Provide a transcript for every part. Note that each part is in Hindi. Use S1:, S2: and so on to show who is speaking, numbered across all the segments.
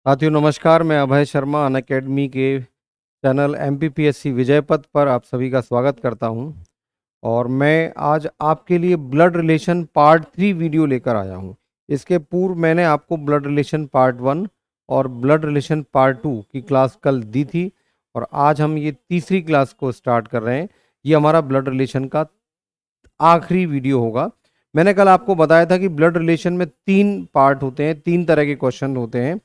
S1: साथियों नमस्कार, मैं अभय शर्मा अनअकैडमी के चैनल एमपीपीएससी विजय पथ पर आप सभी का स्वागत करता हूं। और मैं आज आपके लिए ब्लड रिलेशन पार्ट 3 वीडियो लेकर आया हूं। इसके पूर्व मैंने आपको ब्लड रिलेशन पार्ट 1 और ब्लड रिलेशन पार्ट 2 की क्लास कल दी थी और आज हम ये तीसरी क्लास को स्टार्ट कर रहे हैं। ये हमारा ब्लड रिलेशन का आखिरी वीडियो होगा। मैंने कल आपको बताया था कि ब्लड रिलेशन में 3 पार्ट होते हैं, 3 तरह के क्वेश्चन होते हैं।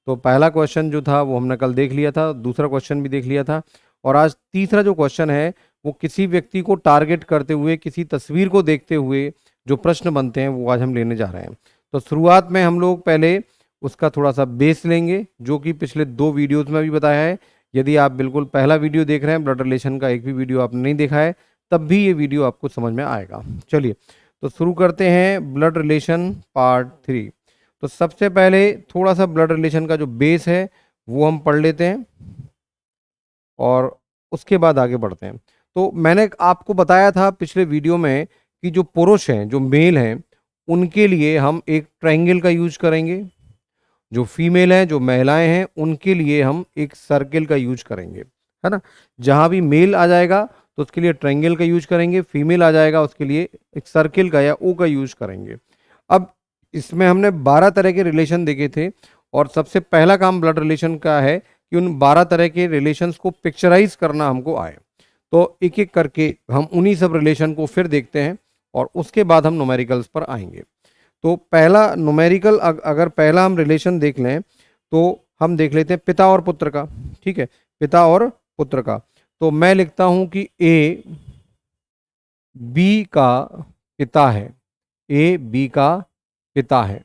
S1: तो पहला क्वेश्चन जो था वो हमने कल देख लिया था, दूसरा क्वेश्चन भी देख लिया था और आज तीसरा जो क्वेश्चन है वो किसी व्यक्ति को टारगेट करते हुए, किसी तस्वीर को देखते हुए जो प्रश्न बनते हैं वो आज हम लेने जा रहे हैं। तो शुरुआत में हम लोग पहले उसका थोड़ा सा बेस लेंगे, जो कि पिछले 2 वीडियोज में भी बताया है। यदि आप बिल्कुल पहला वीडियो देख रहे हैं, ब्लड रिलेशन का एक भी वीडियो आपने नहीं देखा है, तब भी ये वीडियो आपको समझ में आएगा। चलिए तो शुरू करते हैं ब्लड रिलेशन पार्ट 3। तो सबसे पहले थोड़ा सा ब्लड रिलेशन का जो बेस है वो हम पढ़ लेते हैं और उसके बाद आगे बढ़ते हैं। तो मैंने आपको बताया था पिछले वीडियो में कि जो पुरुष हैं, जो मेल हैं, उनके लिए हम एक ट्रायंगल का यूज करेंगे। जो फीमेल हैं, जो महिलाएं हैं, उनके लिए हम एक सर्किल का यूज करेंगे, है ना। जहां भी मेल आ जाएगा तो उसके लिए ट्रायंगल का यूज करेंगे, फीमेल आ जाएगा उसके लिए एक सर्किल का या ओ का यूज करेंगे। अब इसमें हमने 12 तरह के रिलेशन देखे थे और सबसे पहला काम ब्लड रिलेशन का है कि उन 12 तरह के रिलेशंस को पिक्चराइज करना हमको आए। तो एक एक करके हम उन्हीं सब रिलेशन को फिर देखते हैं और उसके बाद हम न्यूमेरिकल्स पर आएंगे। तो पहला न्यूमेरिकल, अगर पहला हम रिलेशन देख लें तो हम देख लेते हैं पिता और पुत्र का। ठीक है, पिता और पुत्र का। तो मैं लिखता हूं कि ए बी का पिता है, ए बी का पिता है,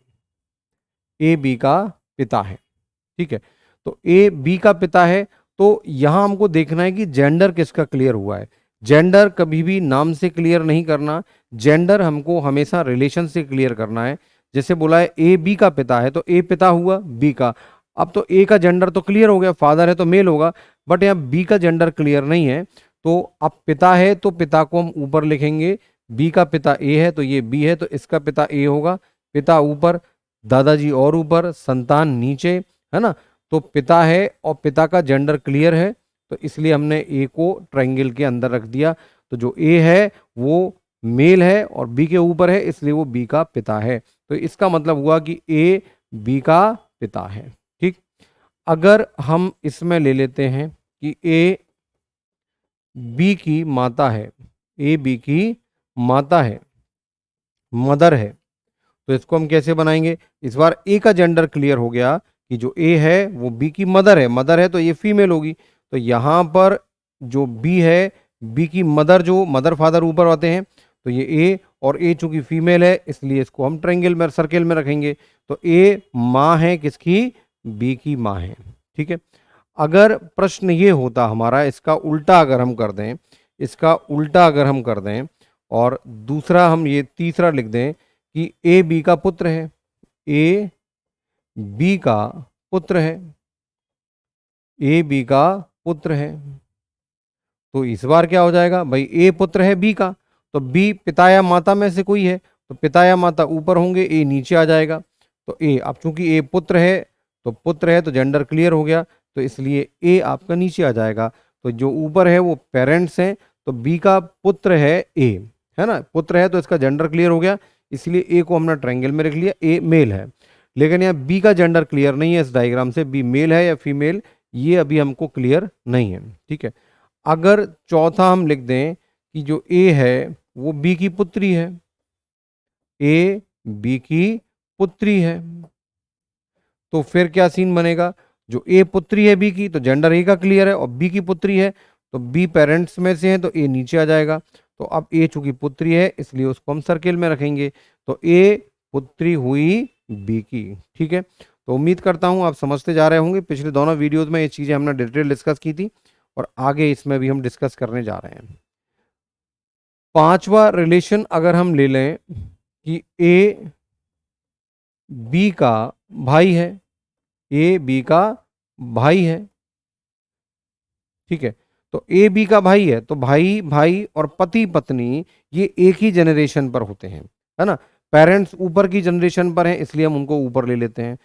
S1: ए बी का पिता है। ठीक है, तो ए बी का पिता है। तो यहां हमको देखना है कि जेंडर किसका क्लियर हुआ है। जेंडर कभी भी नाम से क्लियर नहीं करना, जेंडर हमको हमेशा रिलेशन से क्लियर करना है। जैसे बोला है ए बी का पिता है तो ए पिता हुआ बी का। अब तो ए का जेंडर तो क्लियर हो गया, फादर है तो मेल होगा, बट यहाँ बी का जेंडर क्लियर नहीं है। तो अब पिता है तो पिता को हम ऊपर लिखेंगे, बी का पिता ए है तो ये बी है तो इसका पिता ए होगा। पिता ऊपर, दादाजी और ऊपर, संतान नीचे, है ना। तो पिता है और पिता का जेंडर क्लियर है तो इसलिए हमने ए को ट्रायंगल के अंदर रख दिया। तो जो ए है वो मेल है और बी के ऊपर है इसलिए वो बी का पिता है। तो इसका मतलब हुआ कि ए बी का पिता है। ठीक, अगर हम इसमें ले लेते हैं कि ए बी की माता है, ए बी की माता है, मदर है, तो इसको हम कैसे बनाएंगे। इस बार ए का जेंडर क्लियर हो गया कि जो ए है वो बी की मदर है, मदर है तो ये फीमेल होगी। तो यहां पर जो बी है, बी की मदर, जो मदर फादर ऊपर आते हैं, तो ये ए, और ए चूंकि फीमेल है इसलिए इसको हम ट्रायंगल में, सर्किल में रखेंगे। तो ए माँ है किसकी, बी की माँ है। ठीक है, अगर प्रश्न ये होता हमारा, इसका उल्टा अगर हम कर दें, इसका उल्टा अगर हम कर दें और दूसरा हम ये तीसरा लिख दें कि ए बी का पुत्र है, ए बी का पुत्र है, ए बी का पुत्र है, तो इस बार क्या हो जाएगा भाई, ए पुत्र है बी का, तो बी पिता या माता में से कोई है, तो पिता या माता ऊपर होंगे, ए नीचे आ जाएगा। तो ए, अब चूंकि ए पुत्र है तो पुत्र है तो जेंडर क्लियर हो गया, तो इसलिए ए आपका नीचे आ जाएगा। तो जो ऊपर है वो पेरेंट्स हैं, तो बी का पुत्र है ए, है ना, पुत्र है तो इसका जेंडर क्लियर हो गया, इसलिए ए को हमने ट्रायंगल में रख लिया, ए मेल है। लेकिन यहाँ बी का जेंडर क्लियर नहीं है, इस डायग्राम से बी मेल है या फीमेल ये अभी हमको क्लियर नहीं है। ठीक है, अगर चौथा हम लिख दें कि जो ए है वो बी की पुत्री है, ए बी की पुत्री है, तो फिर क्या सीन बनेगा, जो ए पुत्री है बी की तो जेंडर ए का क्लियर है और बी की पुत्री है तो बी पेरेंट्स में से है तो ए नीचे आ जाएगा। तो अब ए चूंकि पुत्री है इसलिए उसको हम सर्किल में रखेंगे, तो ए पुत्री हुई बी की। ठीक है, तो उम्मीद करता हूं आप समझते जा रहे होंगे। पिछले दोनों वीडियोज में ये चीजें हमने डिटेल डिस्कस की थी और आगे इसमें भी हम डिस्कस करने जा रहे हैं। पांचवा रिलेशन अगर हम ले लें कि ए बी का भाई है, ए बी का भाई है। ठीक है, तो ए बी का भाई है तो भाई भाई और पति पत्नी ये एक ही जनरेशन पर होते हैं, है ना। पेरेंट्स ऊपर की जनरेशन पर हैं इसलिए हम उनको ऊपर ले लेते हैं,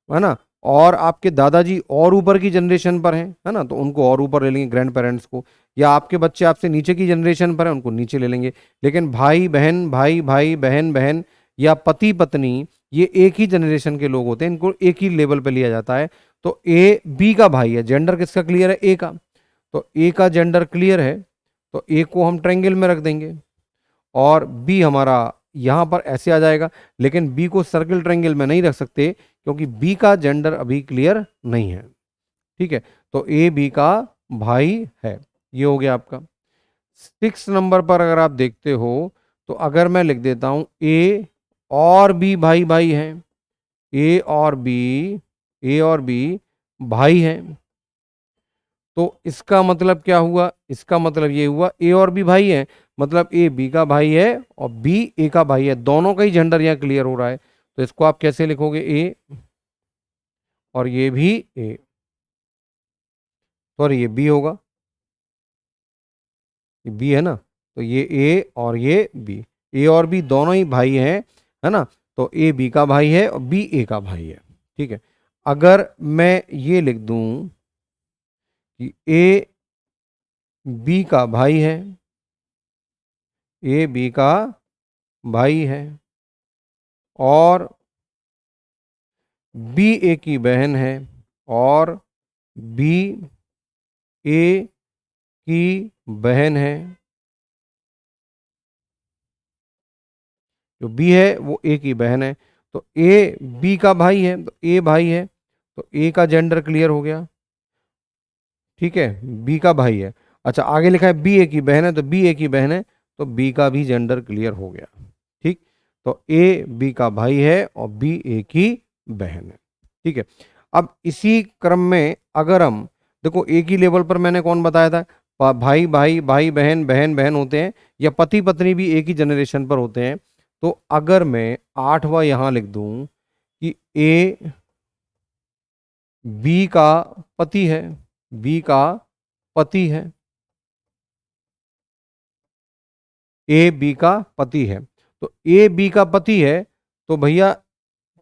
S1: है ना। और आपके दादाजी और ऊपर की जनरेशन पर हैं, है ना, तो उनको और ऊपर ले लेंगे ग्रैंड पेरेंट्स को, या आपके बच्चे आपसे नीचे की जनरेशन पर हैं उनको नीचे ले लेंगे। लेकिन भाई बहन, भाई भाई, बहन बहन, या पति पत्नी, ये एक ही जनरेशन के लोग होते हैं, इनको एक ही लेवल पे लिया जाता है। तो ए बी का भाई है, जेंडर किसका क्लियर है? ए का। तो ए का जेंडर क्लियर है, तो ए को हम ट्रायंगल में रख देंगे और बी हमारा यहाँ पर ऐसे आ जाएगा। लेकिन बी को सर्किल ट्रायंगल में नहीं रख सकते क्योंकि बी का जेंडर अभी क्लियर नहीं है। ठीक है, तो ए बी का भाई है। ये हो गया आपका। 6 नंबर पर अगर आप देखते हो तो अगर मैं लिख देता हूं ए और बी भाई भाई हैं, ए और बी भाई हैं, तो इसका मतलब क्या हुआ? इसका मतलब ये हुआ ए और बी भाई हैं, मतलब ए बी का भाई है और बी ए का भाई है, दोनों का ही जेंडर यहाँ क्लियर हो रहा है। तो इसको आप कैसे लिखोगे? ए और ये भी ए, सॉरी ये बी होगा, ये बी है ना, तो ये ए और ये बी, ए और बी दोनों ही भाई हैं, है ना, तो ए बी का भाई है और बी ए का भाई है। ठीक है, अगर मैं ये लिख दूं कि ए बी का भाई है, ए बी का भाई है और बी ए की बहन है और बी ए की बहन है, जो बी है वो ए की बहन है, तो ए बी का भाई है, तो ए भाई है, तो ए का जेंडर क्लियर हो गया। ठीक है, बी का भाई है। अच्छा, आगे लिखा है बी ए की बहन है, तो बी ए की बहन है, तो बी का भी जेंडर क्लियर हो गया। ठीक, तो ए बी का भाई है और बी ए की बहन है। ठीक है, अब इसी क्रम में अगर हम देखो, एक ही लेवल पर मैंने कौन बताया था, भाई भाई, भाई बहन, बहन बहन होते हैं, या पति पत्नी भी एक ही जनरेशन पर होते हैं। तो अगर मैं 8वां यहां लिख दूं कि ए बी का पति है, बी का पति है, ए बी का पति है, तो ए बी का पति है, तो भैया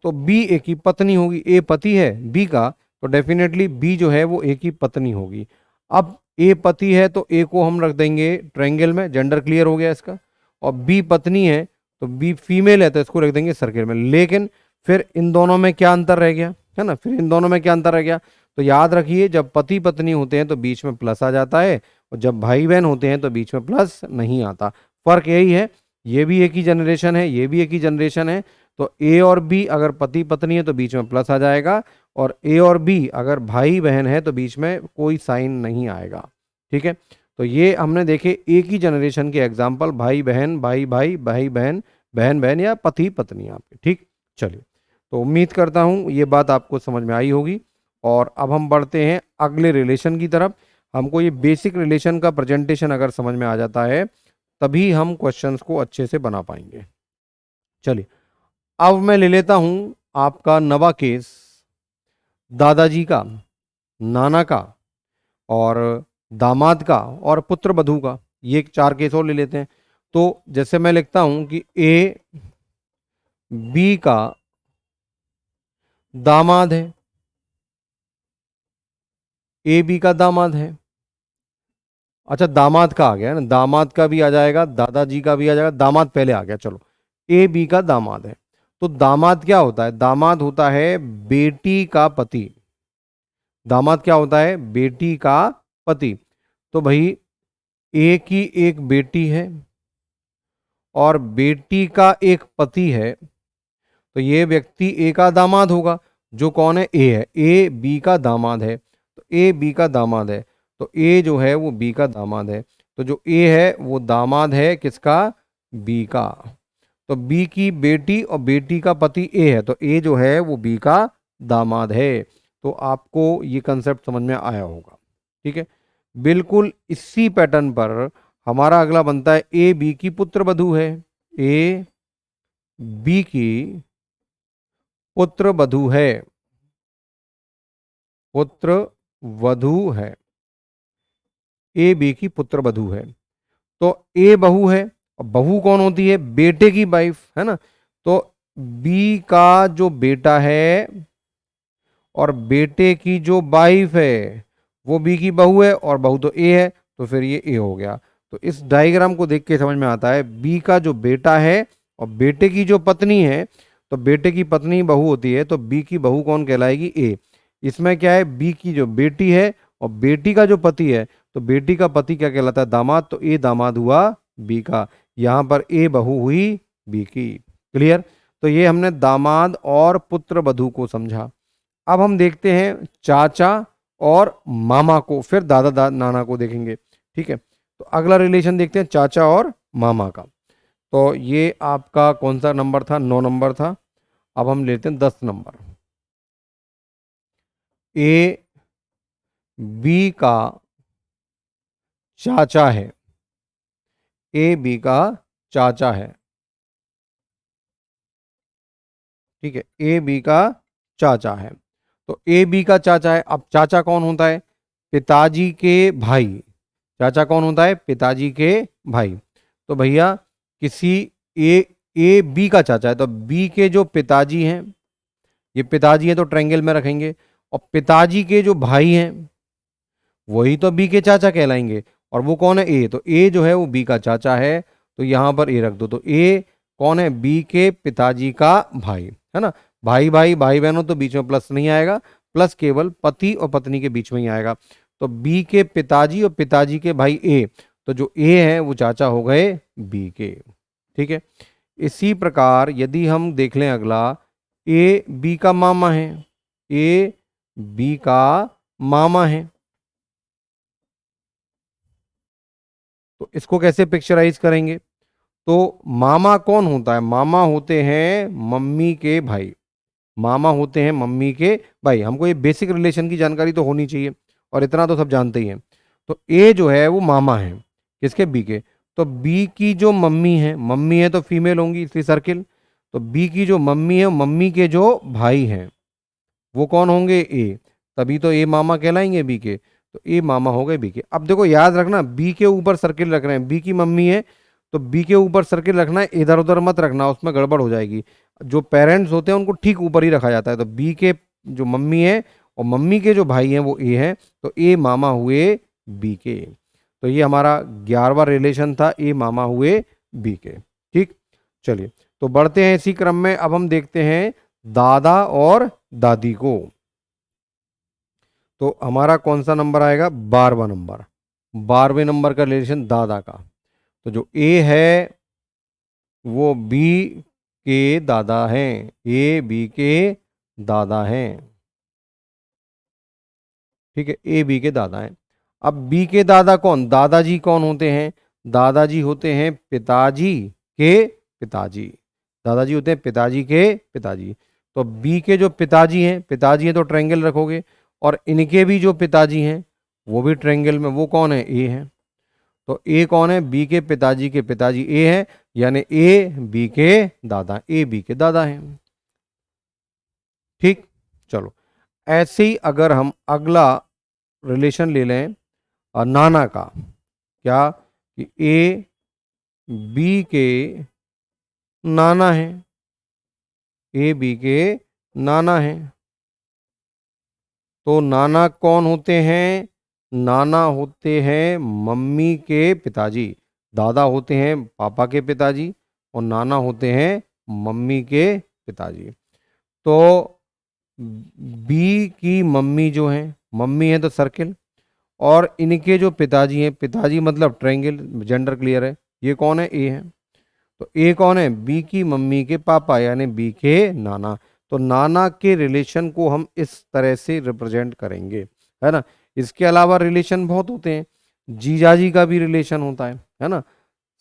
S1: तो बी ए की पत्नी होगी, ए पति है बी का, तो डेफिनेटली बी जो है वो ए की पत्नी होगी। अब ए पति है तो ए को हम रख देंगे ट्रायंगल में, जेंडर क्लियर हो गया इसका, और बी पत्नी है तो बी फीमेल है तो इसको रख देंगे सर्किल में। लेकिन फिर इन दोनों में क्या अंतर रह गया, है ना, फिर इन दोनों में क्या अंतर रह गया? तो याद रखिए, जब पति पत्नी होते हैं तो बीच में प्लस आ जाता है, और जब भाई बहन होते हैं तो बीच में प्लस नहीं आता। फर्क यही है, ये भी एक ही जनरेशन है, ये भी एक ही जनरेशन है, तो ए और बी अगर पति पत्नी है तो बीच में प्लस आ जाएगा, और ए और बी अगर भाई बहन है तो बीच में कोई साइन नहीं आएगा। ठीक है, तो ये हमने देखे एक ही जनरेशन के एग्जाम्पल, भाई बहन, भाई भाई, भाई बहन, बहन बहन, या पति पत्नी आपके। ठीक, चलिए, तो उम्मीद करता हूँ ये बात आपको समझ में आई होगी। और अब हम बढ़ते हैं अगले रिलेशन की तरफ। हमको ये बेसिक रिलेशन का प्रेजेंटेशन अगर समझ में आ जाता है तभी हम क्वेश्चंस को अच्छे से बना पाएंगे। चलिए, अब मैं ले लेता हूं आपका नवा केस, दादाजी का, नाना का और दामाद का और पुत्र वधू का। ये 4 केस और ले लेते हैं। तो जैसे मैं लिखता हूं कि ए बी का दामाद है, ए बी का दामाद है। अच्छा, दामाद का आ गया ना, दामाद का भी आ जाएगा, दादाजी का भी आ जाएगा, दामाद पहले आ गया। चलो, ए बी का दामाद है, तो दामाद क्या होता है? दामाद होता है बेटी का पति। दामाद क्या होता है? बेटी का पति। तो भाई ए की एक बेटी है और बेटी का एक पति है, तो ये व्यक्ति ए का दामाद होगा। जो कौन है? ए है, ए बी का दामाद है, तो ए बी का दामाद है, तो ए जो है वो बी का दामाद है। तो जो ए है वो दामाद है किसका? बी का। तो बी की बेटी और बेटी का पति ए है, तो ए जो है वो बी का दामाद है। तो आपको ये कंसेप्ट समझ में आया होगा। ठीक है, बिल्कुल इसी पैटर्न पर हमारा अगला बनता है ए बी की पुत्र वधू है। ए बी की पुत्र वधू है, पुत्र वधू है, ए बी की पुत्र वधू है। तो ए बहू है, और बहू कौन होती है? बेटे की वाइफ, है ना। तो बी का जो बेटा है और बेटे की जो वाइफ है वो बी की बहू है और बहू तो ए है, तो फिर ये ए हो गया। तो इस डायग्राम को देख के समझ में आता है बी का जो बेटा है और बेटे की जो पत्नी है, तो बेटे की पत्नी बहू होती है, तो बी की बहू कौन कहलाएगी, ए। इसमें क्या है, बी की जो बेटी है और बेटी का जो पति है, तो बेटी का पति क्या कहलाता है, दामाद, तो ए दामाद हुआ बी का। यहां पर ए बहू हुई बी की। क्लियर। तो ये हमने दामाद और पुत्र वधू को समझा। अब हम देखते हैं चाचा और मामा को, फिर नाना को देखेंगे। ठीक है, तो अगला रिलेशन देखते हैं चाचा और मामा का। तो ये आपका कौन सा नंबर था, 9 नंबर था। अब हम लेते हैं 10 नंबर। ए बी का चाचा है, ए बी का चाचा है। ठीक है, ए बी का चाचा है। तो ए बी का चाचा है। अब चाचा कौन होता है, पिताजी के भाई। चाचा कौन होता है, पिताजी के भाई। तो भैया किसी ए बी का चाचा है, तो बी के जो पिताजी हैं, ये पिताजी हैं तो ट्रायंगल में रखेंगे, और पिताजी के जो भाई हैं वही तो बी के चाचा कहलाएंगे। और वो कौन है, ए। तो ए जो है वो बी का चाचा है, तो यहां पर ए रख दो। तो ए कौन है, बी के पिताजी का भाई, है ना। भाई भाई भाई बहनों तो बीच में प्लस नहीं आएगा, प्लस केवल पति और पत्नी के बीच में ही आएगा। तो बी के पिताजी और पिताजी के भाई ए, तो जो ए है वो चाचा हो गए बी के। ठीक है, इसी प्रकार यदि हम देख लें अगला, ए बी का मामा है, ए बी का मामा है, तो इसको कैसे पिक्चराइज करेंगे। तो मामा कौन होता है, मामा होते हैं मम्मी के भाई। मामा होते हैं मम्मी के भाई। हमको ये बेसिक रिलेशन की जानकारी तो होनी चाहिए, और इतना तो सब जानते ही हैं। तो ए जो है वो मामा है किसके, बी के। तो बी की जो मम्मी है तो फीमेल होंगी इसलिए सर्किल। तो बी की जो मम्मी है, मम्मी के जो भाई हैं वो कौन होंगे, ए। तभी तो ए मामा कहलाएंगे बी के। तो ए मामा हो गए बी के। अब देखो याद रखना, बी के ऊपर सर्किल रख रहे हैं, बी की मम्मी है तो बी के ऊपर सर्किल रखना है, इधर उधर मत रखना, उसमें गड़बड़ हो जाएगी। जो पेरेंट्स होते हैं उनको ठीक ऊपर ही रखा जाता है। तो बी के जो मम्मी है और मम्मी के जो भाई हैं वो ए हैं, तो ए मामा हुए बी के। तो ये हमारा 11वां रिलेशन था, ए मामा हुए बी के। ठीक, चलिए तो बढ़ते हैं इसी क्रम में। अब हम देखते हैं दादा और दादी को। तो हमारा कौन सा नंबर आएगा, 12वां नंबर। 12वें नंबर का रिलेशन दादा का। तो जो ए है वो बी के दादा हैं, ए बी के दादा हैं। ठीक है, ए बी के दादा हैं। अब बी के दादा कौन, दादाजी कौन होते हैं, दादाजी होते हैं पिताजी के पिताजी। दादाजी होते हैं पिताजी के पिताजी। तो बी के जो पिताजी हैं तो ट्रायंगल रखोगे, और इनके भी जो पिताजी हैं वो भी ट्रायंगल में। वो कौन है, ए है। तो ए कौन है, बी के पिताजी ए है, यानी ए बी के दादा, ए बी के दादा हैं। ठीक, चलो ऐसे ही अगर हम अगला रिलेशन ले लें नाना का, क्या कि ए बी के नाना है, ए बी के नाना है। तो नाना कौन होते हैं, नाना होते हैं मम्मी के पिताजी। दादा होते हैं पापा के पिताजी और नाना होते हैं मम्मी के पिताजी। तो बी की मम्मी जो है, मम्मी है तो सर्किल, और इनके जो पिताजी हैं, पिताजी मतलब ट्रायंगल, जेंडर क्लियर है। ये कौन है, ए है। तो ए कौन है, बी की मम्मी के पापा यानी बी के नाना। तो नाना के रिलेशन को हम इस तरह से रिप्रेजेंट करेंगे, है ना। इसके अलावा रिलेशन बहुत होते हैं, जीजाजी का भी रिलेशन होता है ना।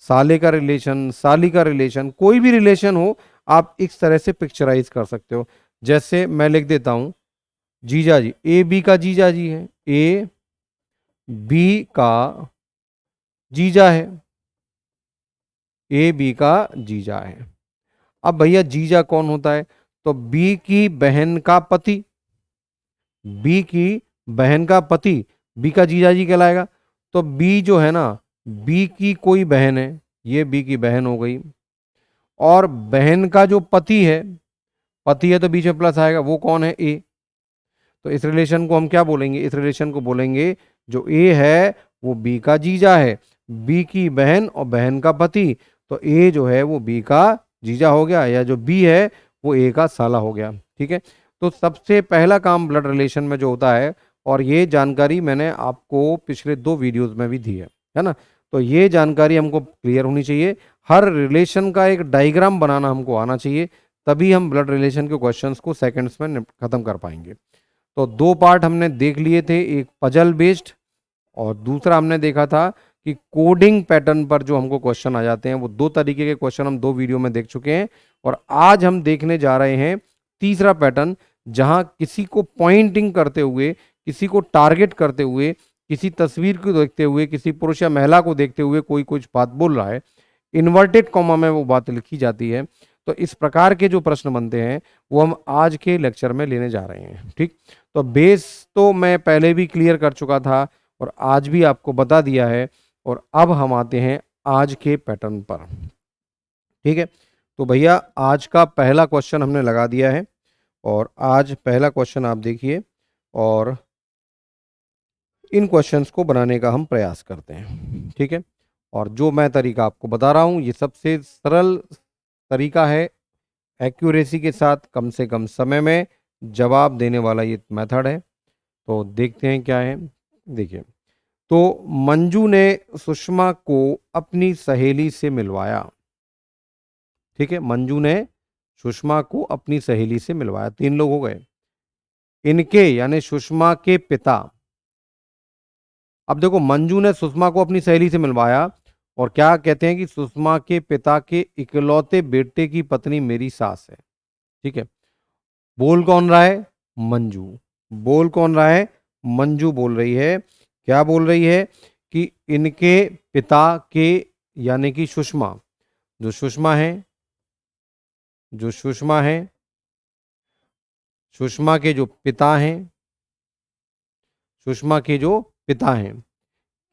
S1: साले का रिलेशन, साली का रिलेशन, कोई भी रिलेशन हो आप इस तरह से पिक्चराइज कर सकते हो। जैसे मैं लिख देता हूं जीजाजी, ए बी का जीजाजी है, ए बी का जीजा है, ए बी का जीजा है। अब भैया जीजा कौन होता है, तो बी की बहन का पति, बी की बहन का पति बी का जीजाजी कहलाएगा। तो बी जो है ना, बी की कोई बहन है, ये बी की बहन हो गई, और बहन का जो पति है तो बीच में प्लस आएगा, वो कौन है, ए। तो इस रिलेशन को हम क्या बोलेंगे, इस रिलेशन को बोलेंगे जो ए है वो बी का जीजा है, बी की बहन और बहन का पति, तो ए जो है वो बी का जीजा हो गया, या जो बी है वो ए का साला हो गया। ठीक है, तो सबसे पहला काम ब्लड रिलेशन में जो होता है, और ये जानकारी मैंने आपको पिछले 2 वीडियोस में भी दी है ना, तो ये जानकारी हमको क्लियर होनी चाहिए। हर रिलेशन का एक डायग्राम बनाना हमको आना चाहिए, तभी हम ब्लड रिलेशन के क्वेश्चंस को सेकंड्स में खत्म कर पाएंगे। तो 2 पार्ट हमने देख लिए थे, एक पजल बेस्ड और दूसरा हमने देखा था कि कोडिंग पैटर्न पर जो हमको क्वेश्चन आ जाते हैं, वो 2 तरीके के क्वेश्चन हम 2 वीडियो में देख चुके हैं। और आज हम देखने जा रहे हैं तीसरा पैटर्न, जहां किसी को पॉइंटिंग करते हुए, किसी को टारगेट करते हुए, किसी तस्वीर को देखते हुए, किसी पुरुष या महिला को देखते हुए कोई कुछ बात बोल रहा है, इन्वर्टेड कॉमा में वो बात लिखी जाती है। तो इस प्रकार के जो प्रश्न बनते हैं वो हम आज के लेक्चर में लेने जा रहे हैं। ठीक, तो बेस तो मैं पहले भी क्लियर कर चुका था और आज भी आपको बता दिया है, और अब हम आते हैं आज के पैटर्न पर। ठीक है, तो भैया आज का पहला क्वेश्चन हमने लगा दिया है, और आज पहला क्वेश्चन आप देखिए, और इन क्वेश्चंस को बनाने का हम प्रयास करते हैं। ठीक है, और जो मैं तरीका आपको बता रहा हूँ ये सबसे सरल तरीका है, एक्यूरेसी के साथ कम से कम समय में जवाब देने वाला ये मेथड है। तो देखते हैं क्या है। देखिए, तो मंजू ने सुषमा को अपनी सहेली से मिलवाया। ठीक है, मंजू ने सुषमा को अपनी सहेली से मिलवाया, 3 लोग हो गए। इनके यानी सुषमा के पिता, अब देखो मंजू ने सुषमा को अपनी सहेली से मिलवाया, और क्या कहते हैं कि सुषमा के पिता के इकलौते बेटे की पत्नी मेरी सास है। ठीक है, बोल कौन रहा है, मंजू। बोल कौन रहा है, मंजू बोल रही है। क्या बोल रही है कि इनके पिता के यानी कि सुषमा, जो सुषमा है, जो सुषमा है, सुषमा के जो पिता हैं, सुषमा के जो पिता हैं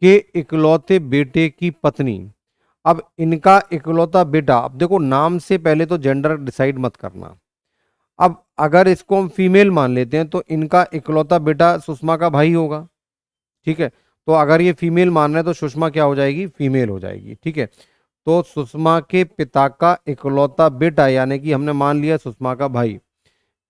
S1: के इकलौते बेटे की पत्नी। अब इनका इकलौता बेटा, अब देखो नाम से पहले तो जेंडर डिसाइड मत करना। अब अगर इसको हम फीमेल मान लेते हैं तो इनका इकलौता बेटा सुषमा का भाई होगा। ठीक है, तो अगर ये फीमेल मान रहे हैं तो सुषमा क्या हो जाएगी, फीमेल हो जाएगी। ठीक है, तो सुषमा के पिता का इकलौता बेटा यानी कि हमने मान लिया सुषमा का भाई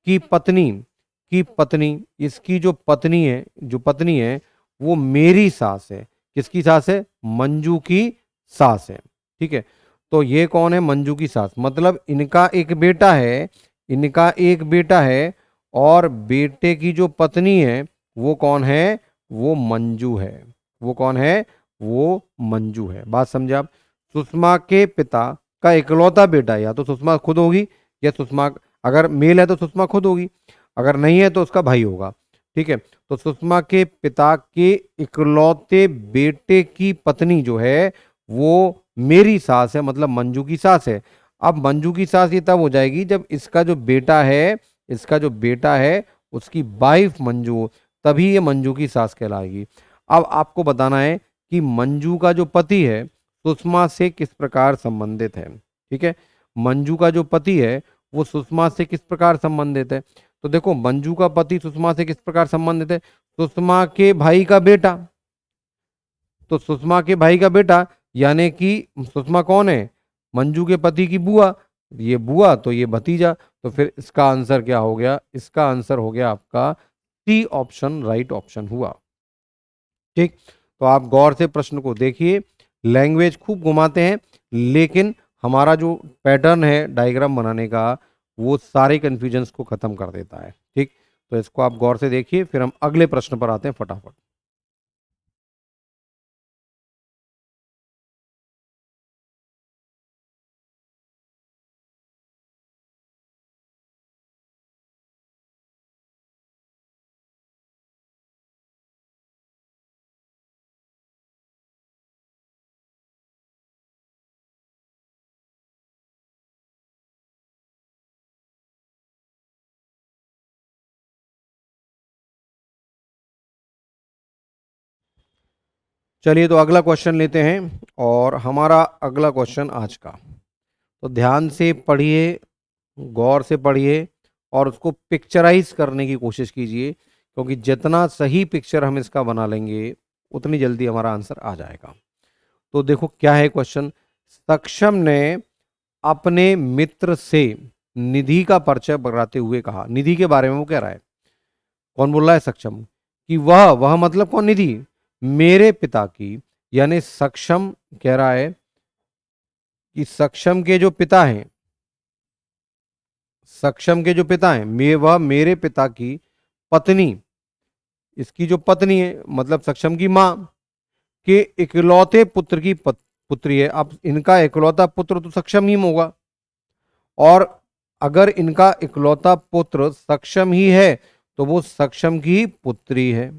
S1: की पत्नी, की पत्नी, इसकी जो पत्नी है, जो पत्नी है वो मेरी सास है। किसकी सास है, मंजू की सास है। ठीक है, तो ये कौन है, मंजू की सास, मतलब इनका एक बेटा है, इनका एक बेटा है, और बेटे की जो पत्नी है वो कौन है, वो मंजू है। वो कौन है, वो मंजू है। बात समझे आप, सुषमा के पिता का इकलौता बेटा, या तो सुषमा खुद होगी, या सुषमा, अगर मेल है तो सुषमा खुद होगी, अगर नहीं है तो उसका भाई होगा। ठीक है, तो सुषमा के पिता के इकलौते बेटे की पत्नी जो है वो मेरी सास है, मतलब मंजू की सास है। अब मंजू की सास ये तब हो जाएगी जब इसका जो बेटा है, इसका जो बेटा है उसकी वाइफ मंजू, तभी ये मंजू की सास कहलाएगी। अब आपको बताना है कि मंजू का जो पति है सुषमा से किस प्रकार संबंधित है। ठीक है, मंजू का जो पति है वो सुषमा से किस प्रकार संबंधित है। तो देखो मंजू का पति सुषमा से किस प्रकार संबंधित है, सुषमा के भाई का बेटा। तो सुषमा के भाई का बेटा यानी कि सुषमा कौन है, मंजू के पति की बुआ, ये बुआ तो ये भतीजा। तो फिर इसका आंसर क्या हो गया, इसका आंसर हो गया आपका सी ऑप्शन राइट ऑप्शन हुआ। ठीक, तो आप गौर से प्रश्न को देखिए, लैंग्वेज खूब घुमाते हैं, लेकिन हमारा जो पैटर्न है डायग्राम बनाने का वो सारे कन्फ्यूजन्स को खत्म कर देता है। ठीक, तो इसको आप गौर से देखिए, फिर हम अगले प्रश्न पर आते हैं फटाफट। चलिए, तो अगला क्वेश्चन लेते हैं, और हमारा अगला क्वेश्चन आज का, तो ध्यान से पढ़िए, गौर से पढ़िए, और उसको पिक्चराइज करने की कोशिश कीजिए, क्योंकि जितना सही पिक्चर हम इसका बना लेंगे उतनी जल्दी हमारा आंसर आ जाएगा। तो देखो क्या है क्वेश्चन। सक्षम ने अपने मित्र से निधि का परिचय कराते हुए कहा, निधि के बारे में वो कह रहा है, कौन बोल रहा है, सक्षम, कि वह मतलब कौन, निधि, मेरे पिता की, यानी सक्षम कह रहा है कि सक्षम के जो पिता हैं, सक्षम के जो पिता हैं, वह मेरे पिता की पत्नी, इसकी जो पत्नी है मतलब सक्षम की माँ के इकलौते पुत्र की पुत्री है। अब इनका इकलौता पुत्र तो सक्षम ही होगा, और अगर इनका इकलौता पुत्र सक्षम ही है तो वो सक्षम की पुत्री है।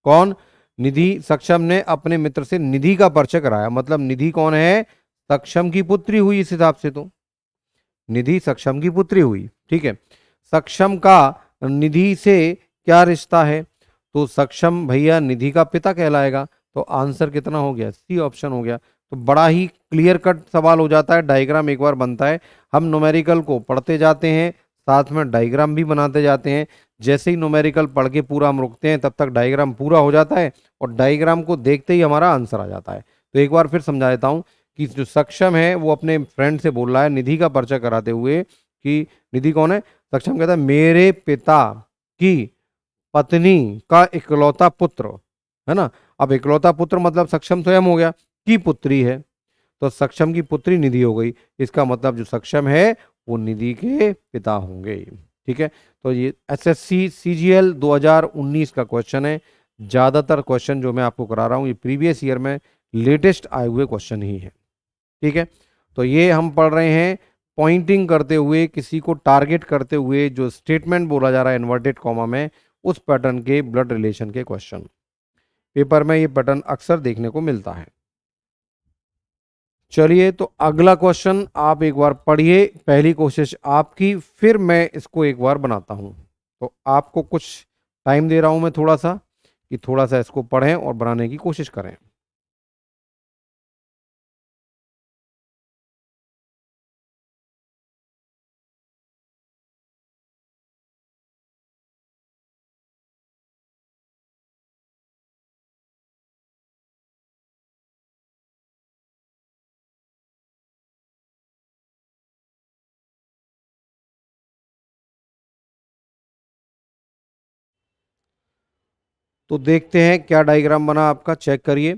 S1: कौन, निधि। सक्षम ने अपने मित्र से निधि का परिचय कराया, मतलब निधि कौन है, सक्षम की पुत्री हुई इस हिसाब से, तो निधि सक्षम की पुत्री हुई। ठीक है, सक्षम का निधि से क्या रिश्ता है, तो सक्षम भैया निधि का पिता कहलाएगा। तो आंसर कितना हो गया, सी ऑप्शन हो गया। तो बड़ा ही क्लियर कट सवाल हो जाता है, डायग्राम एक बार बनता है, हम न्यूमेरिकल को पढ़ते जाते हैं, साथ में डायग्राम भी बनाते जाते हैं। जैसे ही न्यूमेरिकल पढ़ के पूरा हम रुकते हैं तब तक डायग्राम पूरा हो जाता है, और डायग्राम को देखते ही हमारा आंसर आ जाता है। तो एक बार फिर समझा देता हूँ कि जो सक्षम है वो अपने फ्रेंड से बोल रहा है निधि का परिचय कराते हुए कि निधि कौन है, सक्षम कहता है मेरे पिता की पत्नी का इकलौता पुत्र, है ना। अब इकलौता पुत्र मतलब सक्षम स्वयं हो गया, की पुत्री है, तो सक्षम की पुत्री निधि हो गई। इसका मतलब जो सक्षम है वो निधि के पिता होंगे। ठीक है, तो ये एसएससी सीजीएल 2019 का क्वेश्चन है। ज्यादातर क्वेश्चन जो मैं आपको करा रहा हूँ ये प्रीवियस ईयर में लेटेस्ट आए हुए क्वेश्चन ही है। ठीक है, तो ये हम पढ़ रहे हैं पॉइंटिंग करते हुए, किसी को टारगेट करते हुए जो स्टेटमेंट बोला जा रहा है इन्वर्टेड कॉमा में, उस पैटर्न के ब्लड रिलेशन के क्वेश्चन पेपर में ये पैटर्न अक्सर देखने को मिलता है। चलिए, तो अगला क्वेश्चन आप एक बार पढ़िए, पहली कोशिश आपकी, फिर मैं इसको एक बार बनाता हूं। तो आपको कुछ टाइम दे रहा हूं मैं थोड़ा सा, कि थोड़ा सा इसको पढ़ें और बनाने की कोशिश करें। तो देखते हैं क्या डायग्राम बना आपका, चेक करिए।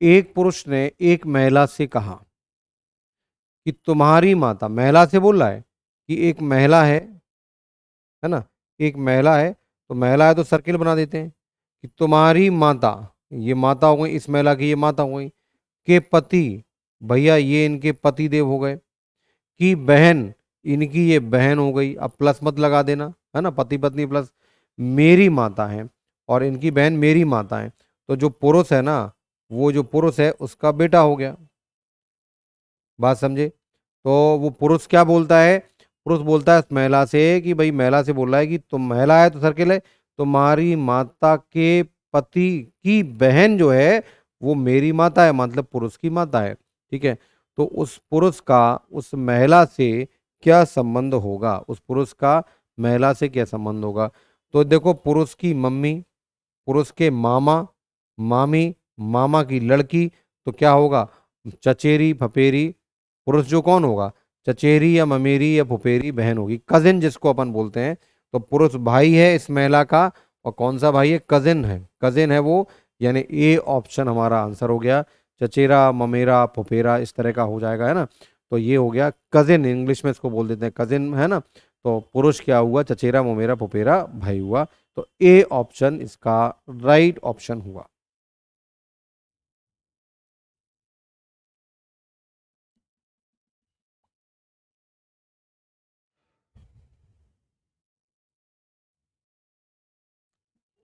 S1: एक पुरुष ने एक महिला से कहा कि तुम्हारी माता, महिला से बोल रहा है कि एक महिला है ना, एक महिला है, तो महिला है तो सर्किल बना देते हैं कि तुम्हारी माता, ये माता हो गई, इस महिला की ये माता हो गई, के पति, भैया ये इनके पति देव हो गए, की बहन, इनकी ये बहन हो गई, अब प्लस मत लगा देना, है ना, पति पत्नी प्लस, मेरी माता है, और इनकी बहन मेरी माता है, तो जो पुरुष है ना, वो जो पुरुष है उसका बेटा हो गया। बात समझे। तो वो पुरुष क्या बोलता है, पुरुष बोलता है महिला से कि भाई, महिला से बोल रहा है कि तुम महिला है तो सर्किल है, तुम्हारी माता के पति की बहन जो है वो मेरी माता है, मतलब पुरुष की माता है। ठीक है, तो उस पुरुष का उस महिला से क्या संबंध होगा, उस पुरुष का महिला से क्या संबंध होगा। तो देखो, पुरुष की मम्मी, पुरुष के मामा, मामी, मामा की लड़की, तो क्या होगा, चचेरी फपेरी, पुरुष जो कौन होगा, चचेरी या ममेरी या फुफेरी बहन होगी, कजिन जिसको अपन बोलते हैं। तो पुरुष भाई है इस महिला का, और कौन सा भाई है, कजिन है, कजिन है वो, यानी ए ऑप्शन हमारा आंसर हो गया। चचेरा ममेरा फुफेरा इस तरह का हो जाएगा, है ना। तो ये हो गया कजिन, इंग्लिश में इसको बोल देते हैं कजिन, है ना। तो पुरुष क्या हुआ, चचेरा ममेरा फुफेरा भाई हुआ। तो ए ऑप्शन इसका राइट ऑप्शन हुआ।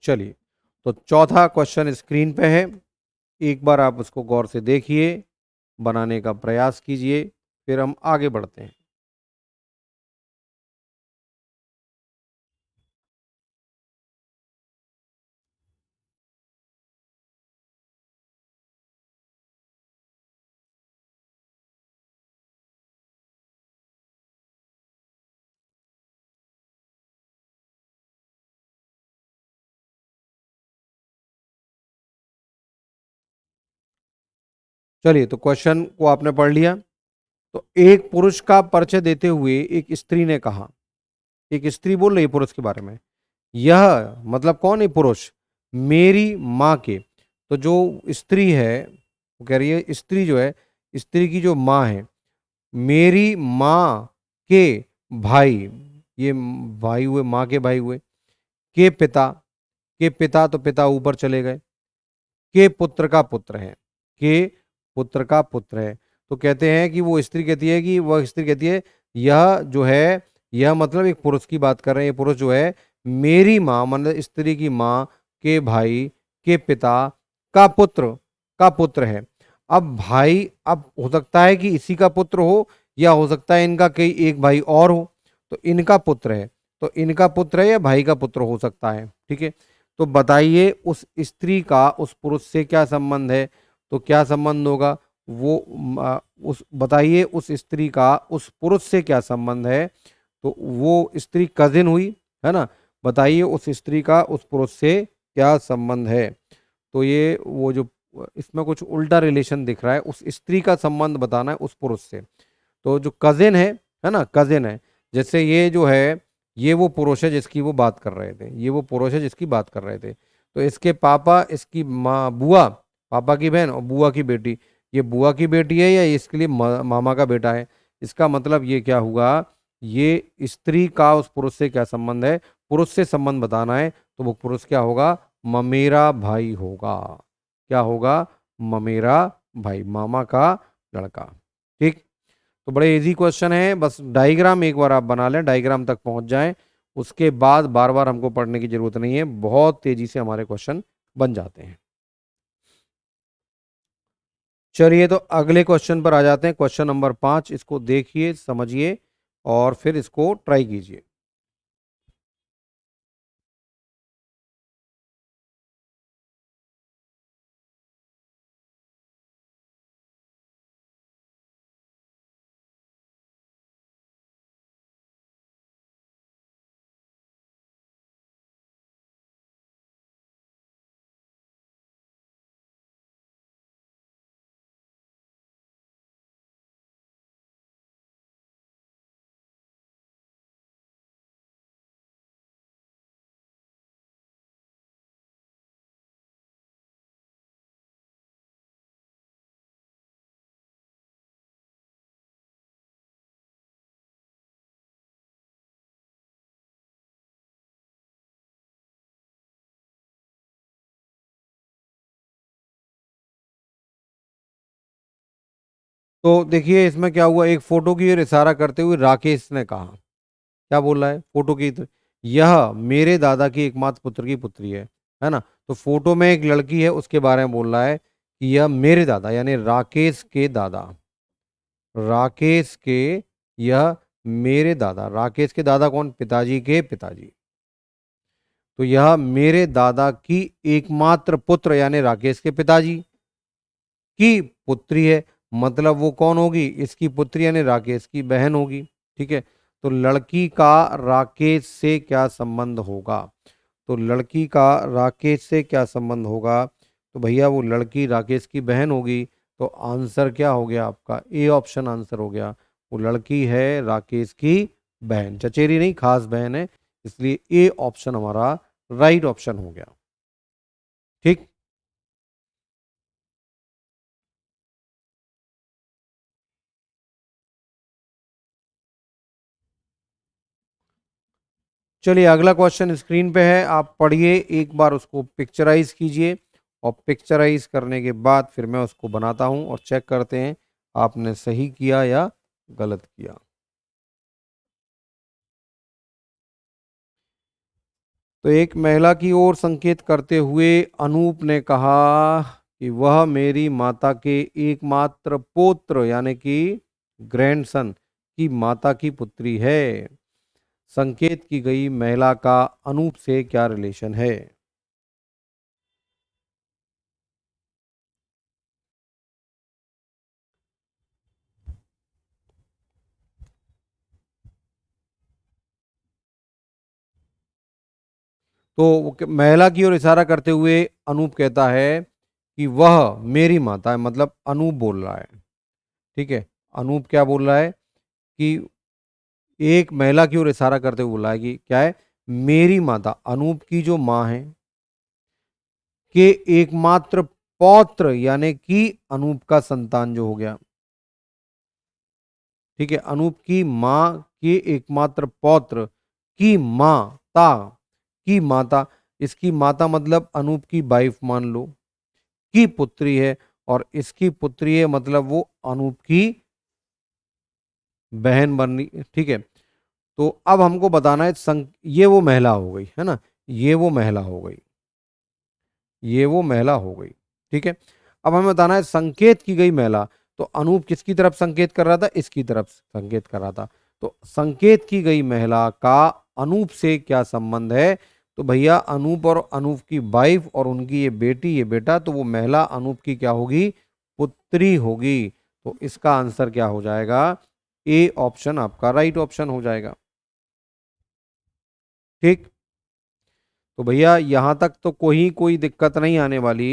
S1: चलिए, तो चौथा क्वेश्चन स्क्रीन पे है, एक बार आप उसको गौर से देखिए, बनाने का प्रयास कीजिए, फिर हम आगे बढ़ते हैं। चलिए, तो क्वेश्चन को आपने पढ़ लिया। तो एक पुरुष का परिचय देते हुए एक स्त्री ने कहा, एक स्त्री बोल रही है पुरुष के बारे में, यह मतलब कौन है पुरुष, मेरी माँ के। तो जो स्त्री है वो कह रही है, स्त्री जो है, स्त्री की जो माँ है, मेरी माँ के भाई, ये भाई हुए, माँ के भाई हुए, के पिता, के पिता तो पिता ऊपर चले गए, के पुत्र का पुत्र है, के पुत्र का पुत्र है। तो कहते हैं कि वो स्त्री कहती है, कि वह स्त्री कहती है, यह जो है, यह मतलब एक पुरुष की बात कर रहे हैं, ये पुरुष जो है मेरी माँ मतलब स्त्री की माँ के भाई के पिता का पुत्र है। अब भाई, अब हो सकता है कि इसी का पुत्र हो, या हो सकता है इनका कई एक भाई और हो। तो इनका पुत्र है, तो इनका पुत्र है या भाई का पुत्र हो सकता है। ठीक है, तो बताइए उस स्त्री का उस पुरुष से क्या संबंध है। तो क्या संबंध होगा वो, उस बताइए उस स्त्री का उस पुरुष से क्या संबंध है। तो वो स्त्री कजिन हुई, है ना। बताइए उस स्त्री का उस पुरुष से क्या संबंध है। तो ये वो जो इसमें कुछ उल्टा रिलेशन दिख रहा है, उस स्त्री का संबंध बताना है उस पुरुष से। तो जो कजिन है ना, कजिन है। जैसे ये जो है, ये वो पुरुष है जिसकी वो बात कर रहे थे, ये वो पुरुष है जिसकी बात कर रहे थे। तो इसके पापा, इसकी माँ, बुआ, पापा की बहन और बुआ की बेटी, ये बुआ की बेटी है या इसके लिए मामा का बेटा है। इसका मतलब ये क्या हुआ, ये स्त्री का उस पुरुष से क्या संबंध है, पुरुष से संबंध बताना है। तो वो पुरुष क्या होगा, ममेरा भाई होगा। क्या होगा, ममेरा भाई, मामा का लड़का। ठीक। तो बड़े इजी क्वेश्चन है, बस डायग्राम एक बार आप बना लें, डायग्राम तक पहुंच जाएं, उसके बाद बार बार हमको पढ़ने की जरूरत नहीं है, बहुत तेजी से हमारे क्वेश्चन बन जाते हैं। चलिए, तो अगले क्वेश्चन पर आ जाते हैं, क्वेश्चन नंबर 5। इसको देखिए, समझिए और फिर इसको ट्राई कीजिए। तो देखिए इसमें क्या हुआ, एक फोटो की ओर इशारा करते हुए राकेश ने कहा, क्या बोल रहा है, फोटो की यह मेरे दादा की एकमात्र पुत्र की पुत्री है ना। तो फोटो में एक लड़की है, उसके बारे में बोल रहा है कि यह मेरे दादा यानी राकेश के दादा, राकेश के, यह मेरे दादा, राकेश के दादा कौन, पिताजी के पिताजी। तो यह मेरे दादा की एकमात्र पुत्र यानी राकेश के पिताजी की पुत्री है। मतलब वो कौन होगी, इसकी पुत्री यानी राकेश की बहन होगी। ठीक है, तो लड़की का राकेश से क्या संबंध होगा। तो लड़की का राकेश से क्या संबंध होगा, तो भैया वो लड़की राकेश की बहन होगी। तो आंसर क्या हो गया आपका, ए ऑप्शन आंसर हो गया। वो लड़की है राकेश की बहन, चचेरी नहीं, खास बहन है, इसलिए ए ऑप्शन हमारा राइट ऑप्शन हो गया। ठीक। चलिए, अगला क्वेश्चन स्क्रीन पे है, आप पढ़िए, एक बार उसको पिक्चराइज कीजिए, और पिक्चराइज करने के बाद फिर मैं उसको बनाता हूं और चेक करते हैं आपने सही किया या गलत किया। तो एक महिला की ओर संकेत करते हुए अनूप ने कहा कि वह मेरी माता के एकमात्र पुत्र यानी कि ग्रैंडसन की माता की पुत्री है। संकेत की गई महिला का अनूप से क्या रिलेशन है। तो महिला की ओर इशारा करते हुए अनूप कहता है कि वह मेरी माता है, मतलब अनूप बोल रहा है। ठीक है, अनूप क्या बोल रहा है कि एक महिला की ओर इशारा करते हुए बोला है कि क्या है, मेरी माता, अनूप की जो माँ है, के एकमात्र पौत्र, यानी कि अनूप का संतान जो हो गया। ठीक है, अनूप की माँ के एकमात्र पौत्र की माता, की माता, इसकी माता मतलब अनूप की वाइफ मान लो, की पुत्री है, और इसकी पुत्री है मतलब वो अनूप की बहन बन रही। ठीक है, तो अब हमको बताना है ये वो महिला हो गई है ना, ये वो महिला हो गई, ये वो महिला हो गई। ठीक है, अब हमें बताना है संकेत की गई महिला। तो अनूप किसकी तरफ संकेत कर रहा था, इसकी तरफ संकेत कर रहा था। तो संकेत की गई महिला का अनूप से क्या संबंध है, तो भैया अनूप और अनूप की वाइफ और उनकी ये बेटी ये बेटा, तो वो महिला अनूप की क्या होगी, पुत्री होगी। तो इसका आंसर क्या हो जाएगा, ए ऑप्शन आपका राइट ऑप्शन हो जाएगा। ठीक, तो भैया यहां तक तो कोई दिक्कत नहीं आने वाली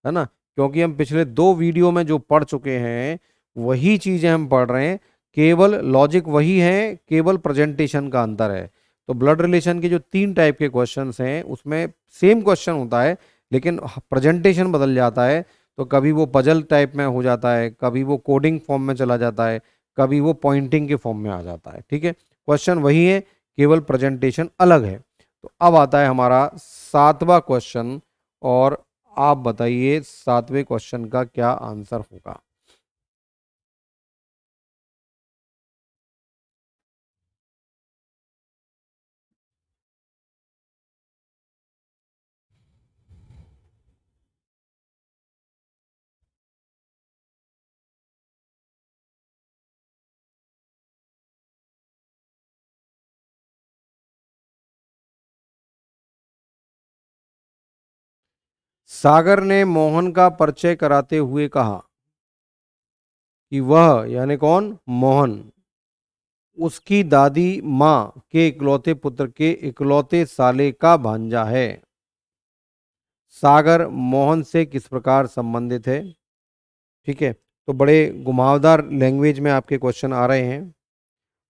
S1: है ना, क्योंकि हम पिछले दो वीडियो में जो पढ़ चुके हैं वही चीजें हम पढ़ रहे हैं, केवल लॉजिक वही है, केवल प्रेजेंटेशन का अंतर है। तो ब्लड रिलेशन के जो तीन टाइप के क्वेश्चंस हैं उसमें सेम क्वेश्चन होता है, लेकिन प्रेजेंटेशन बदल जाता है। तो कभी वो पजल टाइप में हो जाता है, कभी वो कोडिंग फॉर्म में चला जाता है, कभी वो पॉइंटिंग के फॉर्म में आ जाता है। ठीक है, क्वेश्चन वही है, केवल प्रेजेंटेशन अलग है। तो अब आता है हमारा सातवां क्वेश्चन, और आप बताइए सातवें क्वेश्चन का क्या आंसर होगा। सागर ने मोहन का परिचय कराते हुए कहा कि वह, यानी कौन, मोहन, उसकी दादी माँ के इकलौते पुत्र के इकलौते साले का भांजा है। सागर मोहन से किस प्रकार संबंधित है। ठीक है, तो बड़े घुमावदार लैंग्वेज में आपके क्वेश्चन आ रहे हैं,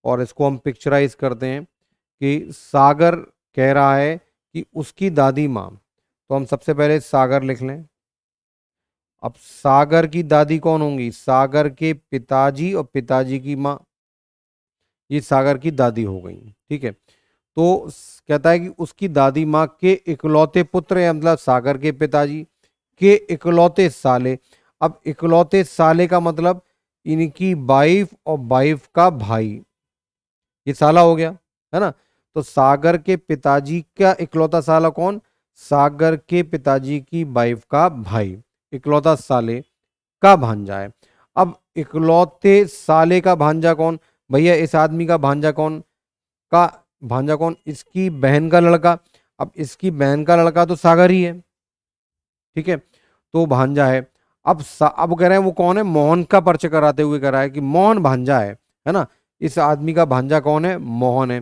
S1: और इसको हम पिक्चराइज करते हैं कि सागर कह रहा है कि उसकी दादी माँ, तो हम सबसे पहले सागर लिख लें। अब सागर की दादी कौन होंगी, सागर के पिताजी और पिताजी की माँ, ये सागर की दादी हो गई। ठीक है, तो कहता है कि उसकी दादी माँ के इकलौते पुत्र है, मतलब सागर के पिताजी के इकलौते साले। अब इकलौते साले का मतलब इनकी वाइफ और वाइफ का भाई, ये साला हो गया, है ना। तो सागर के पिताजी का इकलौता साला कौन, सागर के पिताजी की वाइफ का भाई, इकलौता साले का भांजा है। अब इकलौते साले का भांजा कौन, भैया इस आदमी का भांजा कौन, का भांजा कौन, इसकी बहन का लड़का। अब इसकी बहन का लड़का तो सागर ही है। ठीक है, तो भांजा है। अब कह रहे हैं वो कौन है, मोहन का परिचय कराते हुए कह रहा है कि मोहन भांजा है ना, इस आदमी का भांजा कौन है, मोहन है।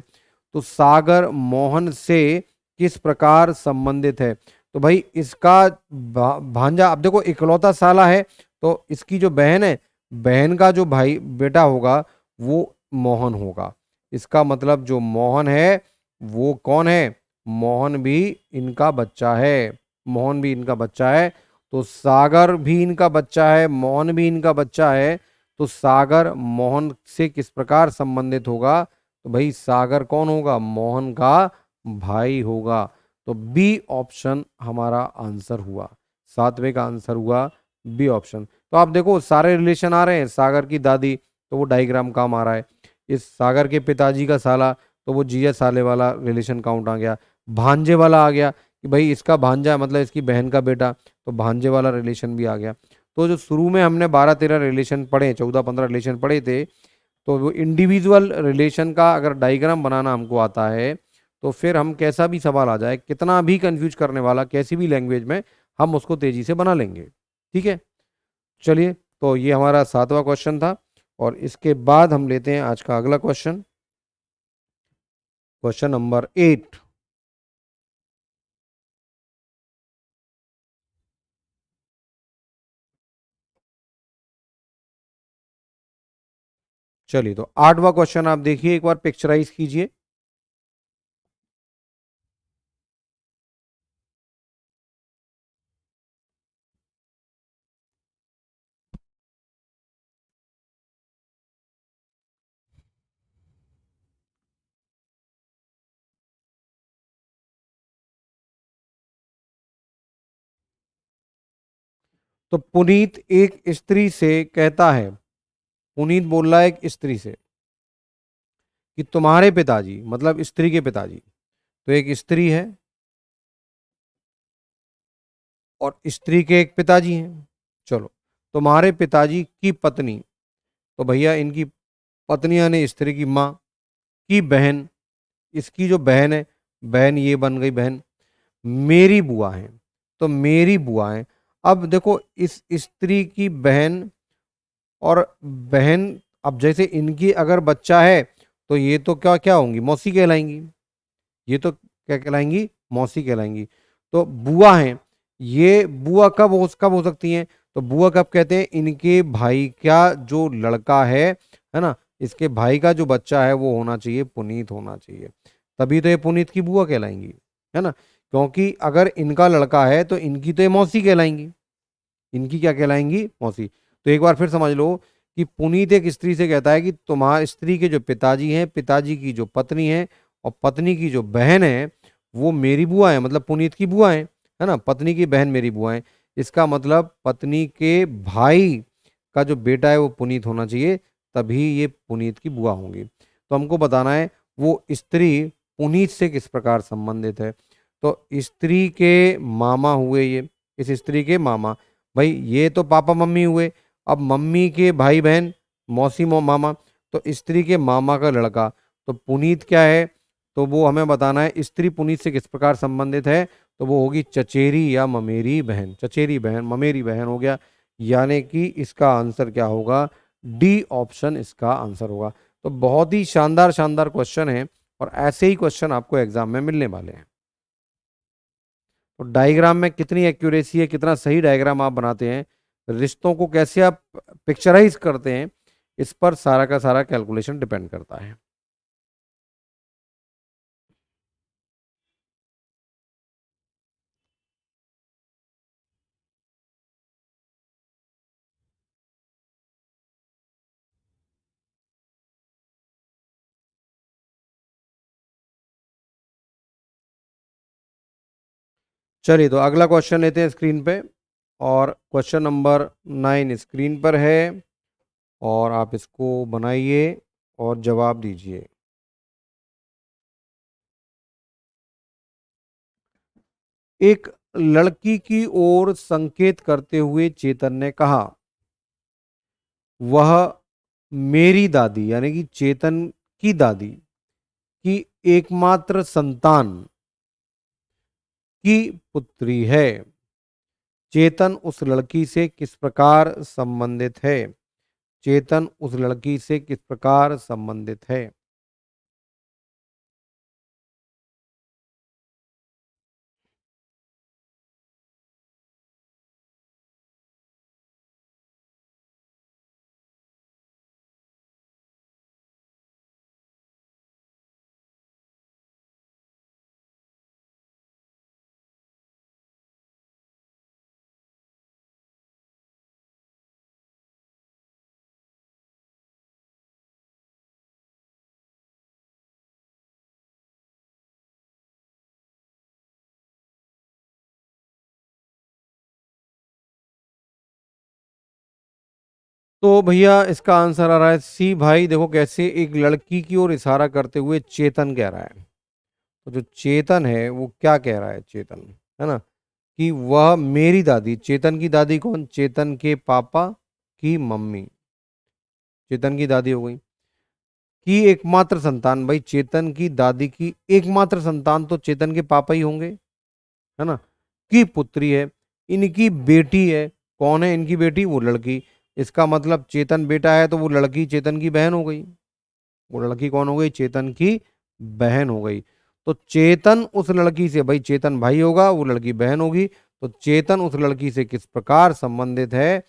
S1: तो सागर मोहन से किस प्रकार संबंधित है, तो भाई इसका भांजा, अब देखो इकलौता साला है, तो इसकी जो बहन है, बहन का जो भाई बेटा होगा वो मोहन होगा। इसका मतलब जो मोहन है वो कौन है, मोहन भी इनका बच्चा है, मोहन भी इनका बच्चा है। तो सागर भी इनका बच्चा है, मोहन भी इनका बच्चा है। तो सागर मोहन से किस प्रकार संबंधित होगा, तो भाई सागर कौन होगा, मोहन का भाई होगा। तो बी ऑप्शन हमारा आंसर हुआ, सातवें का आंसर हुआ बी ऑप्शन। तो आप देखो सारे रिलेशन आ रहे हैं, सागर की दादी तो वो डायग्राम काम आ रहा है, इस सागर के पिताजी का साला तो वो जीजा साले वाला रिलेशन काउंट आ गया, भांजे वाला आ गया कि भाई इसका भांजा है मतलब इसकी बहन का बेटा, तो भांजे वाला रिलेशन भी आ गया। तो जो शुरू में हमने 12-13 रिलेशन पढ़े, 14-15 रिलेशन पढ़े थे, तो वो इंडिविजुअल रिलेशन का अगर डायग्राम बनाना हमको आता है, तो फिर हम कैसा भी सवाल आ जाए, कितना भी कंफ्यूज करने वाला, कैसी भी लैंग्वेज में, हम उसको तेजी से बना लेंगे। ठीक है, चलिए, तो ये हमारा सातवां क्वेश्चन था, और इसके बाद हम लेते हैं आज का अगला क्वेश्चन, क्वेश्चन नंबर 8। चलिए, तो 8वां क्वेश्चन आप देखिए, एक बार पिक्चराइज कीजिए। तो पुनीत एक स्त्री से कहता है, पुनीत बोल रहा है एक स्त्री से कि तुम्हारे पिताजी, मतलब स्त्री के पिताजी, तो एक स्त्री है और स्त्री के एक पिताजी हैं। चलो, तुम्हारे पिताजी की पत्नी, तो भैया इनकी पत्नियां ने स्त्री की माँ की बहन, इसकी जो बहन है, बहन ये बन गई बहन, मेरी बुआ है, तो मेरी बुआ है। अब देखो, इस स्त्री की बहन और बहन, अब जैसे इनकी अगर बच्चा है तो ये तो क्या क्या होंगी, मौसी कहलाएंगी। ये तो क्या कहलाएंगी, मौसी कहलाएंगी। तो बुआ हैं, ये बुआ कब हो सकती हैं, तो बुआ कब कहते हैं, इनके भाई का जो लड़का है ना, इसके भाई का जो बच्चा है वो होना चाहिए पुनीत होना चाहिए, तभी तो ये पुनीत की बुआ कहलाएंगी, है ना। क्योंकि अगर इनका लड़का है तो इनकी तो ये मौसी कहलाएंगी, इनकी क्या कहलाएंगी, मौसी। तो एक बार फिर समझ लो कि पुनीत एक स्त्री से कहता है कि तुम्हारी स्त्री के जो पिताजी हैं, पिताजी की जो पत्नी है और पत्नी की जो बहन है वो मेरी बुआ है, मतलब पुनीत की बुआ है ना, पत्नी की बहन मेरी बुआ है। इसका मतलब पत्नी के भाई का जो बेटा है वो पुनीत होना चाहिए, तभी ये पुनीत की बुआ होंगी। तो हमको बताना है वो स्त्री पुनीत से किस प्रकार संबंधित है। तो स्त्री के मामा हुए ये, इस स्त्री के मामा, भाई ये तो पापा मम्मी हुए, अब मम्मी के भाई बहन, मौसी मामा, तो स्त्री के मामा का लड़का, तो पुनीत क्या है, तो वो हमें बताना है स्त्री पुनीत से किस प्रकार संबंधित है। तो वो होगी चचेरी या ममेरी बहन, चचेरी बहन ममेरी बहन हो गया, यानी कि इसका आंसर क्या होगा, डी ऑप्शन इसका आंसर होगा। तो बहुत ही शानदार शानदार क्वेश्चन है और ऐसे ही क्वेश्चन आपको एग्जाम में मिलने वाले हैं। तो डायग्राम में कितनी एक्यूरेसी है, कितना सही डायग्राम आप बनाते हैं, रिश्तों को कैसे आप पिक्चराइज करते हैं, इस पर सारा का सारा कैलकुलेशन डिपेंड करता है। चलिए, तो अगला क्वेश्चन लेते हैं स्क्रीन पे, और क्वेश्चन नंबर 9 स्क्रीन पर है, और आप इसको बनाइए और जवाब दीजिए। एक लड़की की ओर संकेत करते हुए चेतन ने कहा, वह मेरी दादी, यानी कि चेतन की दादी की एकमात्र संतान की पुत्री है। चेतन उस लड़की से किस प्रकार संबंधित है, चेतन उस लड़की से किस प्रकार संबंधित है। तो भैया इसका आंसर आ रहा है सी। भाई देखो कैसे एक लड़की की ओर इशारा करते हुए चेतन कह रहा है, तो जो चेतन है वो क्या कह रहा है, चेतन, है ना, कि वह मेरी दादी, चेतन की दादी कौन, चेतन के पापा की मम्मी, चेतन की दादी हो गई, की एकमात्र संतान, भाई चेतन की दादी की एकमात्र संतान तो चेतन के पापा ही होंगे, है ना, की पुत्री है, इनकी बेटी है, कौन है इनकी बेटी, वो लड़की। इसका मतलब चेतन बेटा है तो वो लड़की चेतन की बहन हो गई, वो लड़की कौन हो गई, चेतन की बहन हो गई। तो चेतन उस लड़की से, भाई चेतन भाई होगा, वो लड़की बहन होगी, तो चेतन उस लड़की से किस प्रकार संबंधित है,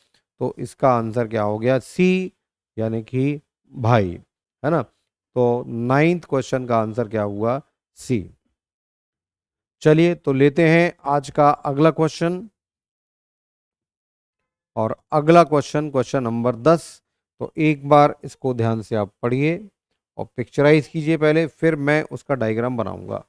S1: तो इसका आंसर क्या हो गया, सी, यानी कि भाई, है ना। तो 9th क्वेश्चन का आंसर क्या हुआ? सी। चलिए तो लेते हैं आज का अगला क्वेश्चन। और अगला क्वेश्चन, क्वेश्चन नंबर 10। तो एक बार इसको ध्यान से आप पढ़िए और पिक्चराइज कीजिए पहले, फिर मैं उसका डायग्राम बनाऊंगा।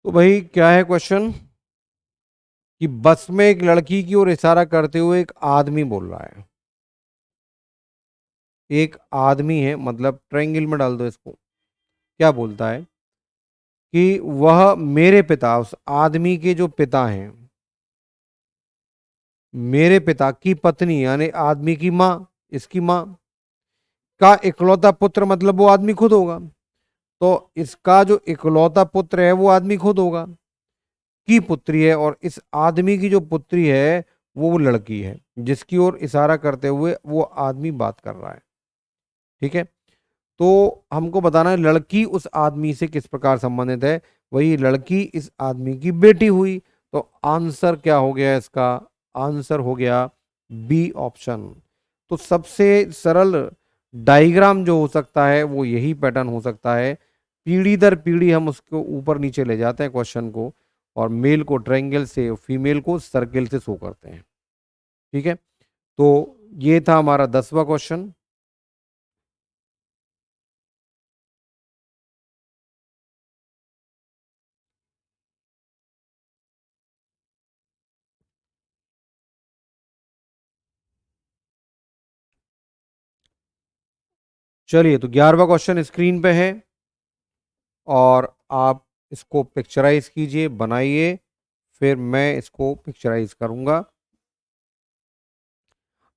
S1: तो भाई क्या है क्वेश्चन? कि बस में एक लड़की की ओर इशारा करते हुए एक आदमी बोल रहा है। एक आदमी है, मतलब ट्रायंगल में डाल दो इसको। क्या बोलता है कि वह मेरे पिता, उस आदमी के जो पिता हैं, मेरे पिता की पत्नी यानी आदमी की माँ, इसकी माँ का इकलौता पुत्र, मतलब वो आदमी खुद होगा। तो इसका जो इकलौता पुत्र है वो आदमी खुद होगा, की पुत्री है, और इस आदमी की जो पुत्री है वो लड़की है जिसकी ओर इशारा करते हुए वो आदमी बात कर रहा है। ठीक है। तो हमको बताना है लड़की उस आदमी से किस प्रकार संबंधित है। वही लड़की इस आदमी की बेटी हुई। तो आंसर क्या हो गया इसका? आंसर हो गया बी ऑप्शन। तो सबसे सरल डायग्राम जो हो सकता है वो यही पैटर्न हो सकता है। पीढ़ी दर पीढ़ी हम उसको ऊपर नीचे ले जाते हैं क्वेश्चन को, और मेल को ट्रायंगल से, फीमेल को सर्किल से शो करते हैं। ठीक है। तो ये था हमारा 10वां क्वेश्चन। चलिए तो 11वां क्वेश्चन स्क्रीन पे है, और आप इसको पिक्चराइज कीजिए, बनाइए, फिर मैं इसको पिक्चराइज करूंगा।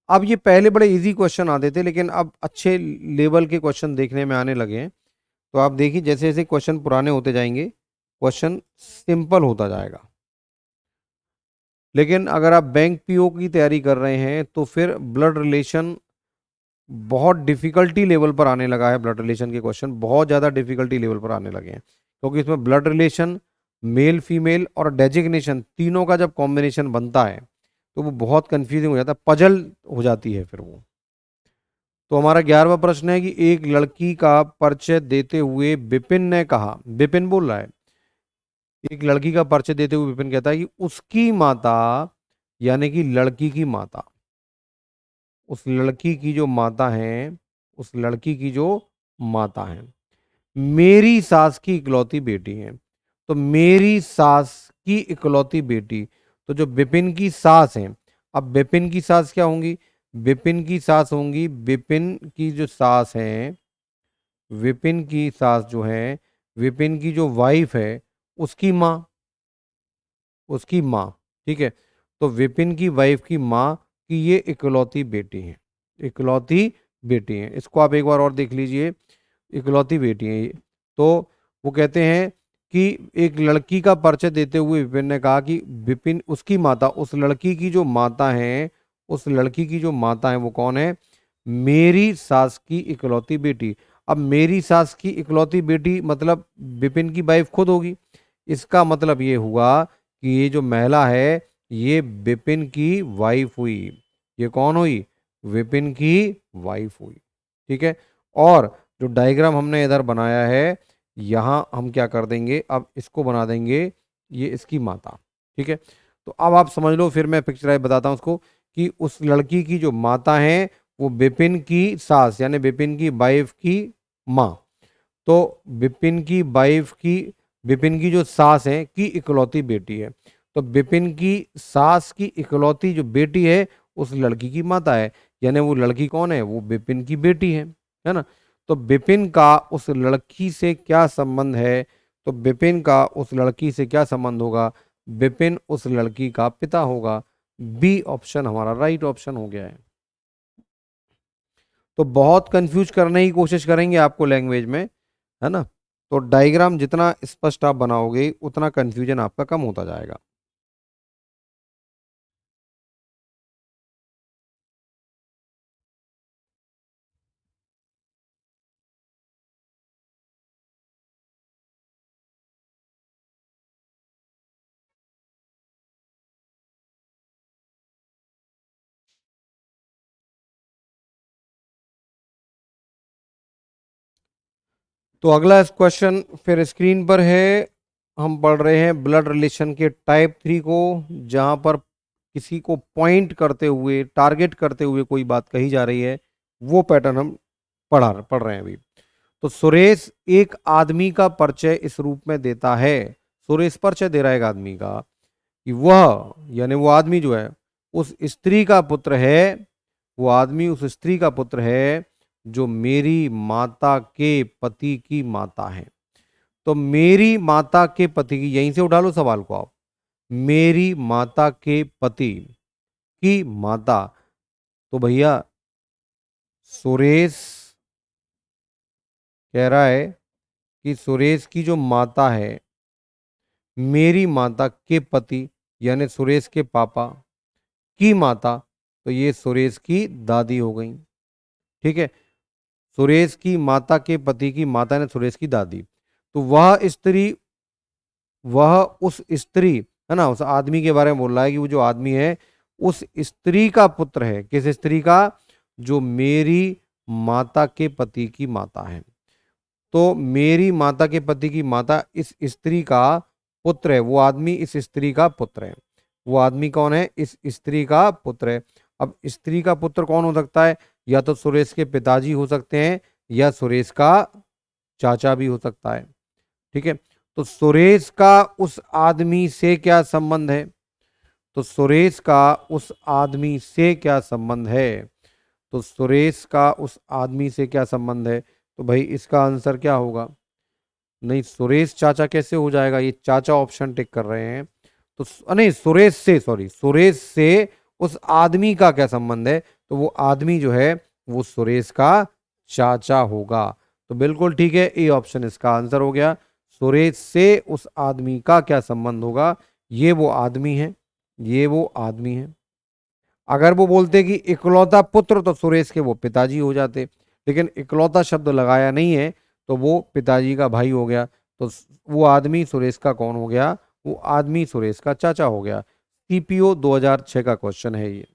S1: अब ये पहले बड़े इजी क्वेश्चन आते थे, लेकिन अब अच्छे लेवल के क्वेश्चन देखने में आने लगे हैं। तो आप देखिए जैसे जैसे क्वेश्चन पुराने होते जाएंगे, क्वेश्चन सिंपल होता जाएगा। लेकिन अगर आप बैंक पीओ की तैयारी कर रहे हैं तो फिर ब्लड रिलेशन बहुत डिफिकल्टी लेवल पर आने लगा है। ब्लड रिलेशन के क्वेश्चन बहुत ज़्यादा डिफिकल्टी लेवल पर आने लगे हैं, क्योंकि इसमें ब्लड रिलेशन, मेल फीमेल और डेजिग्नेशन तीनों का जब कॉम्बिनेशन बनता है तो वो बहुत कंफ्यूजिंग हो जाता है, पजल हो जाती है फिर वो। तो हमारा 11वां प्रश्न है कि एक लड़की का परिचय देते हुए विपिन ने कहा, विपिन बोल रहा है, एक लड़की का परिचय देते हुए विपिन कहता है कि उसकी माता, यानी कि लड़की की माता, उस लड़की की जो माता है, उस लड़की की जो माता है मेरी सास की इकलौती बेटी है। तो मेरी सास की इकलौती बेटी, तो जो विपिन की सास है, अब विपिन की सास क्या होंगी? विपिन की सास होंगी, विपिन की जो सास है, विपिन की सास जो है, विपिन की जो वाइफ है, उसकी माँ, उसकी माँ। ठीक है। तो विपिन की वाइफ की माँ की ये इकलौती बेटी है, इकलौती बेटी है। इसको आप एक बार और देख लीजिए, इकलौती बेटी है ये। तो वो कहते हैं कि एक लड़की का परिचय देते हुए विपिन ने कहा कि विपिन, उसकी माता, उस लड़की की जो माता है, उस लड़की की जो माता है वो कौन है? मेरी सास की इकलौती बेटी। अब मेरी सास की इकलौती बेटी मतलब विपिन की वाइफ खुद होगी। इसका मतलब ये हुआ कि ये जो महिला है ये विपिन की वाइफ हुई। ये कौन हुई? विपिन की वाइफ हुई। ठीक है। और जो डायग्राम हमने इधर बनाया है, यहाँ हम क्या कर देंगे, अब इसको बना देंगे ये इसकी माता। ठीक है। तो अब आप समझ लो, फिर मैं पिक्चराइज बताता हूँ उसको, कि उस लड़की की जो माता है वो विपिन की सास यानी विपिन की वाइफ की माँ। तो विपिन की वाइफ की, विपिन की जो सास है की इकलौती बेटी है। तो विपिन की सास की इकलौती जो बेटी है उस लड़की की माता है, यानी वो लड़की कौन है, वो विपिन की बेटी है ना। तो विपिन का उस लड़की से क्या संबंध है, तो विपिन का उस लड़की से क्या संबंध होगा, विपिन उस लड़की का पिता होगा। बी ऑप्शन हमारा राइट ऑप्शन हो गया है। तो बहुत कंफ्यूज करने की कोशिश करेंगे आपको लैंग्वेज में, है ना। तो डायग्राम जितना स्पष्ट आप बनाओगे उतना कंफ्यूजन आपका कम होता जाएगा। तो अगला क्वेश्चन फिर स्क्रीन पर है। हम पढ़ रहे हैं ब्लड रिलेशन के टाइप 3 को, जहां पर किसी को पॉइंट करते हुए, टारगेट करते हुए कोई बात कही जा रही है, वो पैटर्न हम पढ़ रहे हैं अभी। तो सुरेश एक आदमी का परिचय इस रूप में देता है। सुरेश परिचय दे रहा है एक आदमी का कि वह, यानी वो आदमी जो है, उस स्त्री का पुत्र है। वो आदमी उस स्त्री का पुत्र है जो मेरी माता के पति की माता है। तो मेरी माता के पति की, यहीं से उठा लो सवाल को आप, मेरी माता के पति की माता। तो भैया सुरेश कह रहा है कि सुरेश की जो माता है, मेरी माता के पति यानी सुरेश के पापा की माता, तो ये सुरेश की दादी हो गई। ठीक है, सुरेश की माता के पति की माता ने सुरेश की दादी। तो वह उस स्त्री, है ना, उस आदमी के बारे में बोल रहा है कि वो जो आदमी है उस स्त्री का पुत्र है। किस स्त्री का, जो मेरी माता के पति की माता है। तो मेरी माता के पति की माता इस स्त्री का पुत्र है, वो आदमी इस स्त्री का पुत्र है। वो आदमी कौन है, इस स्त्री का पुत्र है। अब स्त्री का पुत्र कौन हो सकता है, या तो सुरेश के पिताजी हो सकते हैं या सुरेश का चाचा भी हो सकता है। ठीक है, तो सुरेश का उस आदमी से क्या संबंध है, तो सुरेश का उस आदमी से क्या संबंध है, तो सुरेश का उस आदमी से क्या संबंध है। तो भाई इसका आंसर क्या होगा, नहीं सुरेश चाचा कैसे हो जाएगा, ये चाचा ऑप्शन टिक कर रहे हैं। तो नहीं सुरेश से, सॉरी, सुरेश से उस आदमी का क्या संबंध है, तो वो आदमी जो है वो सुरेश का चाचा होगा। तो बिल्कुल ठीक है, ए ऑप्शन इसका आंसर हो गया। सुरेश से उस आदमी का क्या संबंध होगा, ये वो आदमी है, ये वो आदमी है। अगर वो बोलते कि इकलौता पुत्र, तो सुरेश के वो पिताजी हो जाते, लेकिन इकलौता शब्द लगाया नहीं है तो वो पिताजी का भाई हो गया। तो वो आदमी सुरेश का कौन हो गया, वो आदमी सुरेश का चाचा हो गया। सीपीओ 2006 का क्वेश्चन है ये।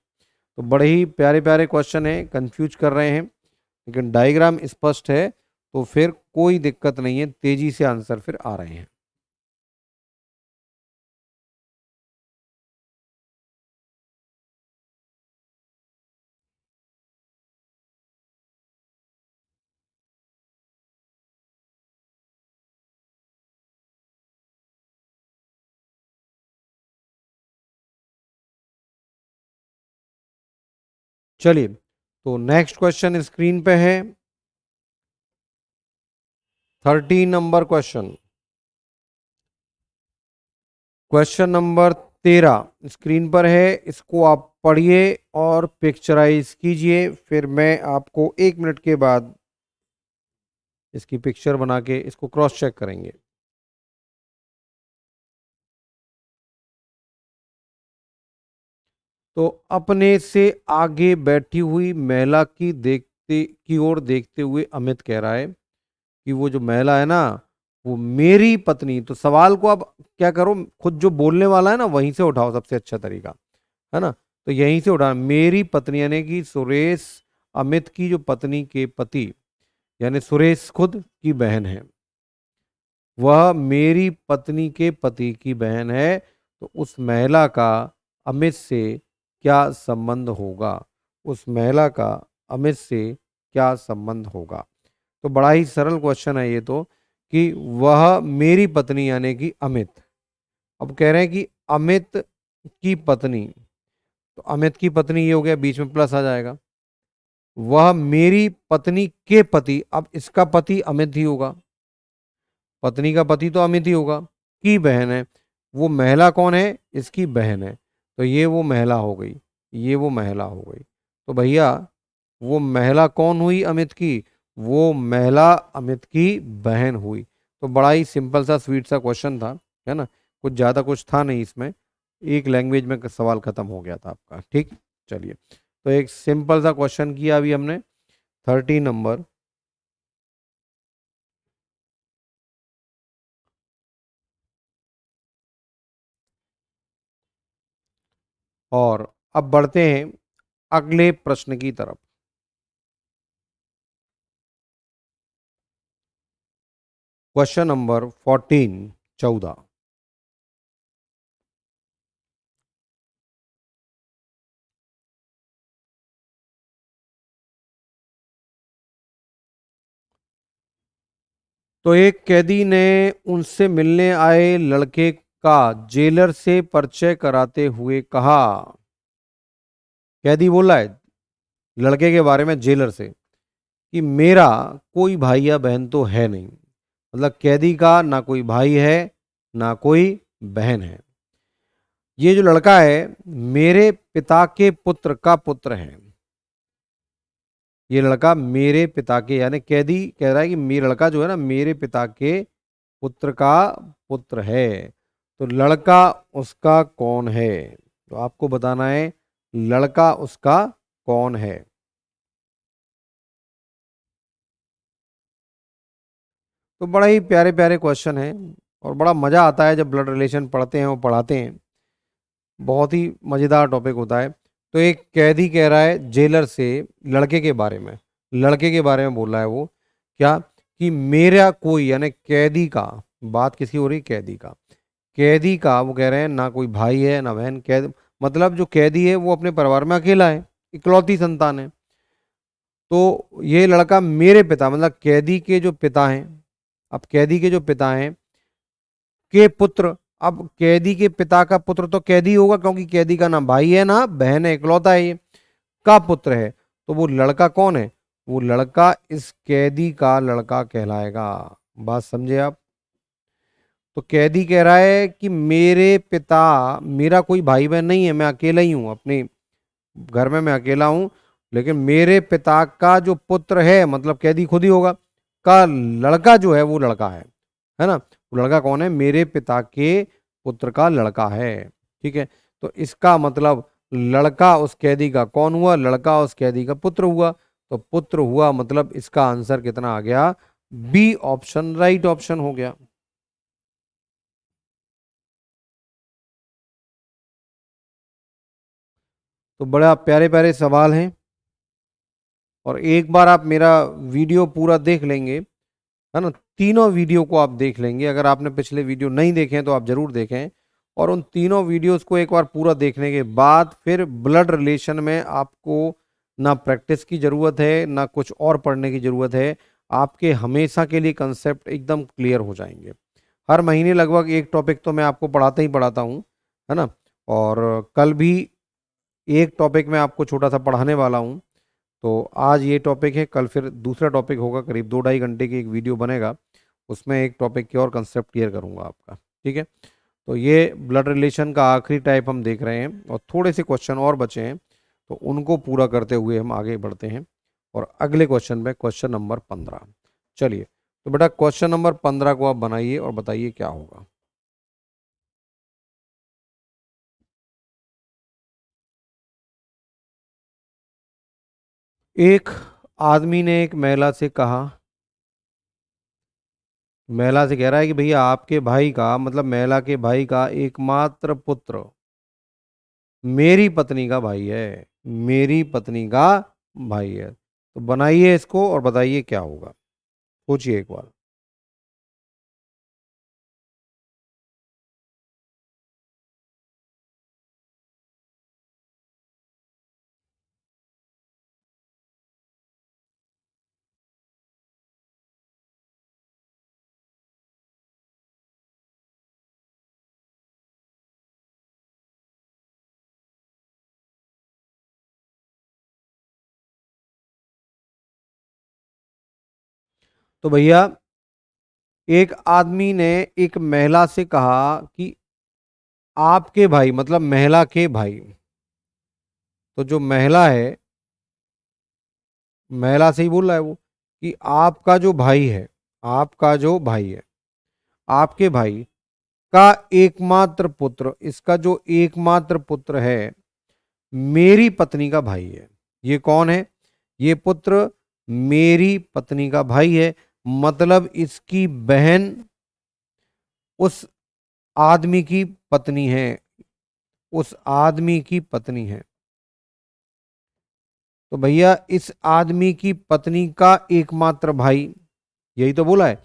S1: तो बड़े ही प्यारे प्यारे क्वेश्चन है, कंफ्यूज कर रहे हैं, लेकिन डायग्राम स्पष्ट है तो फिर कोई दिक्कत नहीं है, तेजी से आंसर फिर आ रहे हैं। चलिए, तो नेक्स्ट क्वेश्चन स्क्रीन पे है, 13 number question. Question number 13 screen पर है, इसको आप पढ़िए और पिक्चराइज कीजिए, फिर मैं आपको 1 मिनट के बाद इसकी पिक्चर बना के इसको क्रॉस चेक करेंगे। तो अपने से आगे बैठी हुई महिला की ओर देखते हुए अमित कह रहा है कि वो जो महिला है ना, वो मेरी पत्नी। तो सवाल को अब क्या करो, खुद जो बोलने वाला है ना वहीं से उठाओ, सबसे अच्छा तरीका है ना। तो यहीं से उठा, मेरी पत्नी यानी कि सुरेश अमित की जो पत्नी के पति, यानी सुरेश खुद की बहन है, वह मेरी पत्नी के पति की बहन है। तो उस महिला का अमित से क्या संबंध होगा, उस महिला का अमित से क्या संबंध होगा। तो बड़ा ही सरल क्वेश्चन है ये तो, कि वह मेरी पत्नी यानी कि अमित। अब कह रहे हैं कि अमित की पत्नी, तो अमित की पत्नी ये हो गया, बीच में प्लस आ जाएगा। वह मेरी पत्नी के पति, अब इसका पति अमित ही होगा, पत्नी का पति तो अमित ही होगा, की बहन है। वो महिला कौन है? इसकी बहन है। तो ये वो महिला हो गई, ये वो महिला हो गई। तो भैया वो महिला कौन हुई अमित की? वो महिला अमित की बहन हुई। तो बड़ा ही सिंपल सा स्वीट सा क्वेश्चन था, है ना, कुछ ज़्यादा कुछ था नहीं इसमें, एक लैंग्वेज में सवाल खत्म हो गया था आपका। ठीक, चलिए, तो एक सिंपल सा क्वेश्चन किया अभी हमने, 30 नंबर। और अब बढ़ते हैं अगले प्रश्न की तरफ। Question number 14, 14। तो एक कैदी ने उनसे मिलने आए लड़के का जेलर से परिचय कराते हुए कहा, कैदी बोला है लड़के के बारे में जेलर से कि मेरा कोई भाई या बहन तो है नहीं। मतलब कैदी का ना कोई भाई है ना कोई बहन है। ये जो लड़का है मेरे पिता के पुत्र का पुत्र है। ये लड़का मेरे पिता के, यानी कैदी कह रहा है कि मेरा लड़का जो है ना मेरे पिता के पुत्र का पुत्र है। तो लड़का उसका कौन है? तो आपको बताना है लड़का उसका कौन है। तो बड़ा ही प्यारे प्यारे क्वेश्चन है, और बड़ा मज़ा आता है जब ब्लड रिलेशन पढ़ते हैं और पढ़ाते हैं। बहुत ही मज़ेदार टॉपिक होता है। तो एक कैदी कह रहा है जेलर से लड़के के बारे में, लड़के के बारे में बोल रहा है वो, क्या कि मेरा कोई, यानी कैदी का, बात किसकी हो रही? कैदी का। कैदी का वो कह रहे हैं ना कोई भाई है ना बहन। कैद मतलब जो कैदी है वो अपने परिवार में अकेला है, इकलौती संतान है। तो ये लड़का मेरे पिता, मतलब कैदी के जो पिता हैं, अब कैदी के जो पिता हैं के पुत्र, अब कैदी के पिता का पुत्र तो कैदी होगा, क्योंकि कैदी का ना भाई है ना बहन है, इकलौता है ये, का पुत्र है। तो वो लड़का कौन है? वो लड़का इस कैदी का लड़का कहलाएगा। बात समझे आप? तो कैदी कह रहा है कि मेरे पिता, मेरा कोई भाई बहन नहीं है, मैं अकेला ही हूँ, अपने घर में मैं अकेला हूँ, लेकिन मेरे पिता का जो पुत्र है, मतलब कैदी खुद ही होगा, का लड़का जो है वो लड़का है ना। वो लड़का कौन है? मेरे पिता के पुत्र का लड़का है। ठीक है, तो इसका मतलब लड़का उस कैदी का कौन हुआ? लड़का उस कैदी का पुत्र हुआ। तो पुत्र हुआ, मतलब इसका आंसर कितना आ गया? बी ऑप्शन राइट ऑप्शन हो गया। तो बड़ा प्यारे प्यारे सवाल हैं, और एक बार आप मेरा वीडियो पूरा देख लेंगे, है ना, तीनों वीडियो को आप देख लेंगे। अगर आपने पिछले वीडियो नहीं देखे हैं तो आप जरूर देखें, और उन तीनों वीडियोस को एक बार पूरा देखने के बाद फिर ब्लड रिलेशन में आपको ना प्रैक्टिस की ज़रूरत है ना कुछ और पढ़ने की ज़रूरत है। आपके हमेशा के लिए कंसेप्ट एकदम क्लियर हो जाएंगे। हर महीने लगभग एक टॉपिक तो मैं आपको पढ़ाता ही पढ़ाता हूँ, है ना। और कल भी एक टॉपिक मैं आपको छोटा सा पढ़ाने वाला हूँ। तो आज ये टॉपिक है, कल फिर दूसरा टॉपिक होगा, करीब 2 ढाई घंटे की एक वीडियो बनेगा, उसमें एक टॉपिक के और कंसेप्ट क्लियर करूंगा आपका। ठीक है, तो ये ब्लड रिलेशन का आखिरी टाइप हम देख रहे हैं, और थोड़े से क्वेश्चन और बचे हैं, तो उनको पूरा करते हुए हम आगे बढ़ते हैं। और अगले क्वेश्चन पे, क्वेश्चन नंबर 15। चलिए, तो बेटा क्वेश्चन नंबर 15 को आप बनाइए और बताइए क्या होगा। एक आदमी ने एक महिला से कहा, महिला से कह रहा है कि भैया आपके भाई का, मतलब महिला के भाई का एकमात्र पुत्र मेरी पत्नी का भाई है, मेरी पत्नी का भाई है। तो बनाइए इसको और बताइए क्या होगा, सोचिए एक बार। तो भैया एक आदमी ने एक महिला से कहा कि आपके भाई, मतलब महिला के भाई, तो जो महिला है, महिला से ही बोल रहा है वो कि आपका जो भाई है, आपका जो भाई है, आपके भाई का एकमात्र पुत्र, इसका जो एकमात्र पुत्र है, मेरी पत्नी का भाई है। ये कौन है? ये पुत्र मेरी पत्नी का भाई है, मतलब इसकी बहन उस आदमी की पत्नी है, उस आदमी की पत्नी है। तो भैया इस आदमी की पत्नी का एकमात्र भाई, यही तो बोला है,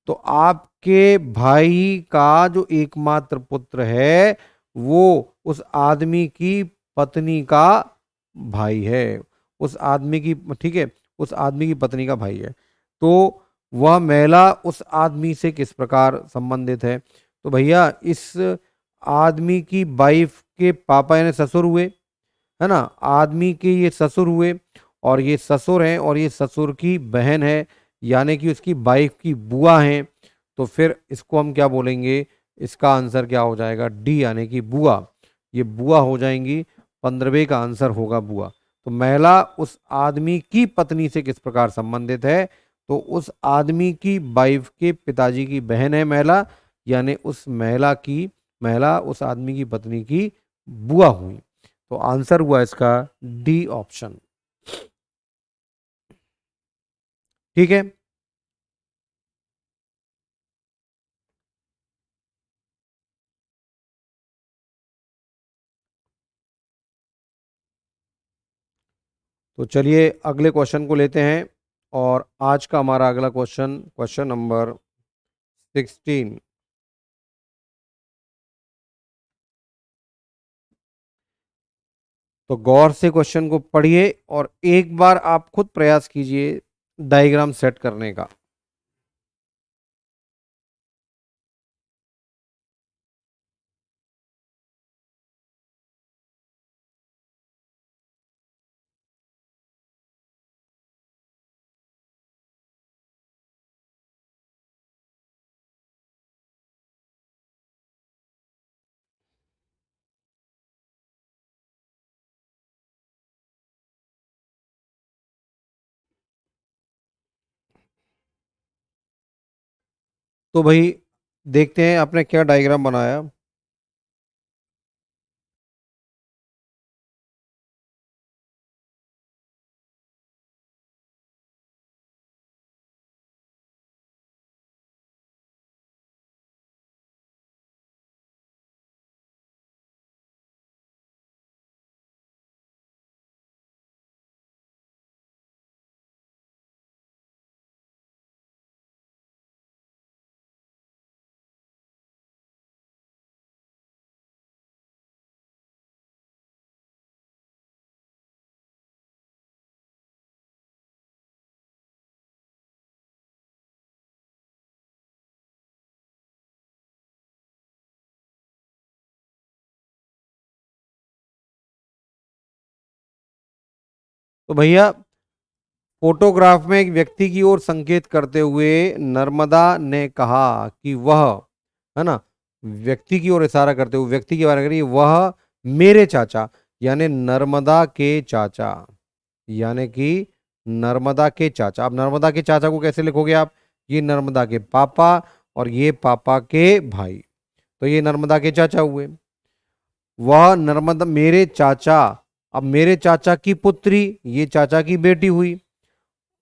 S1: तो आपके भाई का जो एकमात्र पुत्र है वो उस आदमी की पत्नी का भाई है, उस आदमी की, ठीक है, उस आदमी की पत्नी का भाई है। तो वह महिला उस आदमी से किस प्रकार संबंधित है? तो भैया इस आदमी की वाइफ के पापा यानी ससुर हुए, है ना, आदमी के ये ससुर हुए, और ये ससुर हैं, और ये ससुर की बहन है, यानी कि उसकी वाइफ की बुआ हैं। तो फिर इसको हम क्या बोलेंगे? इसका आंसर क्या हो जाएगा? डी, यानी कि बुआ। ये बुआ हो जाएंगी, 15वें का आंसर होगा बुआ। तो महिला उस आदमी की पत्नी से किस प्रकार संबंधित है? तो उस आदमी की वाइफ के पिताजी की बहन है महिला, यानी उस महिला उस आदमी की पत्नी की बुआ हुई। तो आंसर हुआ इसका डी ऑप्शन। ठीक है। तो चलिए अगले क्वेश्चन को लेते हैं। और आज का हमारा अगला क्वेश्चन, क्वेश्चन नंबर 16। तो गौर से क्वेश्चन को पढ़िए और एक बार आप खुद प्रयास कीजिए डायग्राम सेट करने का। तो भाई देखते हैं आपने क्या डायग्राम बनाया। तो भैया फोटोग्राफ में एक व्यक्ति की ओर संकेत करते हुए नर्मदा ने कहा कि वह, है ना, व्यक्ति की ओर इशारा करते हुए व्यक्ति के बारे में करिए, वह मेरे चाचा, यानी नर्मदा के चाचा, यानी कि नर्मदा के चाचा। अब नर्मदा के चाचा को कैसे लिखोगे आप? ये नर्मदा के पापा और ये पापा के भाई, तो ये नर्मदा के चाचा हुए। वह नर्मदा मेरे चाचा, अब मेरे चाचा की पुत्री, ये चाचा की बेटी हुई,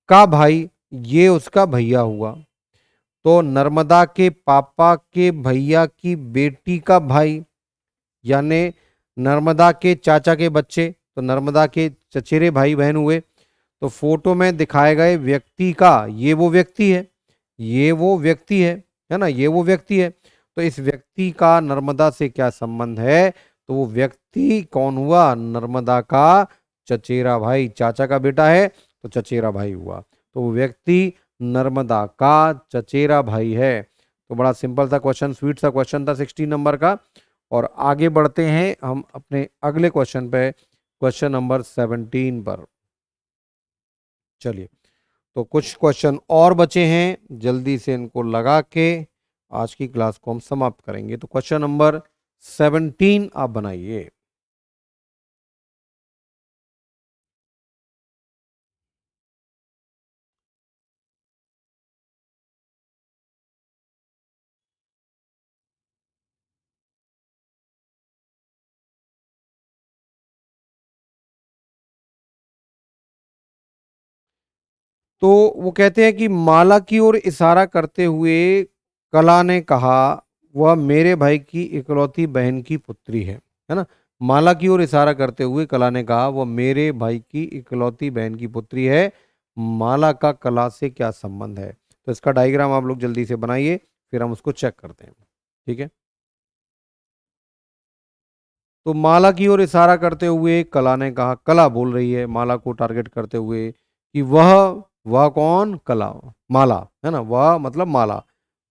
S1: का भाई, ये उसका भैया हुआ। तो नर्मदा के पापा के भैया की बेटी का भाई, यानी नर्मदा के चाचा के बच्चे, तो नर्मदा के चचेरे भाई बहन हुए। तो फोटो में दिखाए गए व्यक्ति का, ये वो व्यक्ति है, ये वो व्यक्ति है ना, ये वो व्यक्ति है। तो इस व्यक्ति का नर्मदा से क्या संबंध है? तो वो व्यक्ति कौन हुआ? नर्मदा का चचेरा भाई, चाचा का बेटा है तो चचेरा भाई हुआ। तो वो व्यक्ति नर्मदा का चचेरा भाई है। तो बड़ा सिंपल सा क्वेश्चन, स्वीट सा क्वेश्चन था 16 नंबर का। और आगे बढ़ते हैं हम अपने अगले क्वेश्चन पे, क्वेश्चन नंबर 17 पर। चलिए, तो कुछ क्वेश्चन और बचे हैं, जल्दी से इनको लगा के आज की क्लास को हम समाप्त करेंगे। तो क्वेश्चन नंबर 17 आप बनाइए। तो वो कहते हैं कि माला की ओर इशारा करते हुए कला ने कहा, वह मेरे भाई की इकलौती बहन की पुत्री है ना। माला की ओर इशारा करते हुए कला ने कहा, वह मेरे भाई की इकलौती बहन की पुत्री है। माला का कला से क्या संबंध है? तो इसका डायग्राम आप लोग जल्दी से बनाइए, फिर हम उसको चेक करते हैं। ठीक है। तो माला की ओर इशारा करते हुए कला ने कहा, कला बोल रही है माला को टारगेट करते हुए कि वह कौन? कला, माला है ना, वह मतलब माला।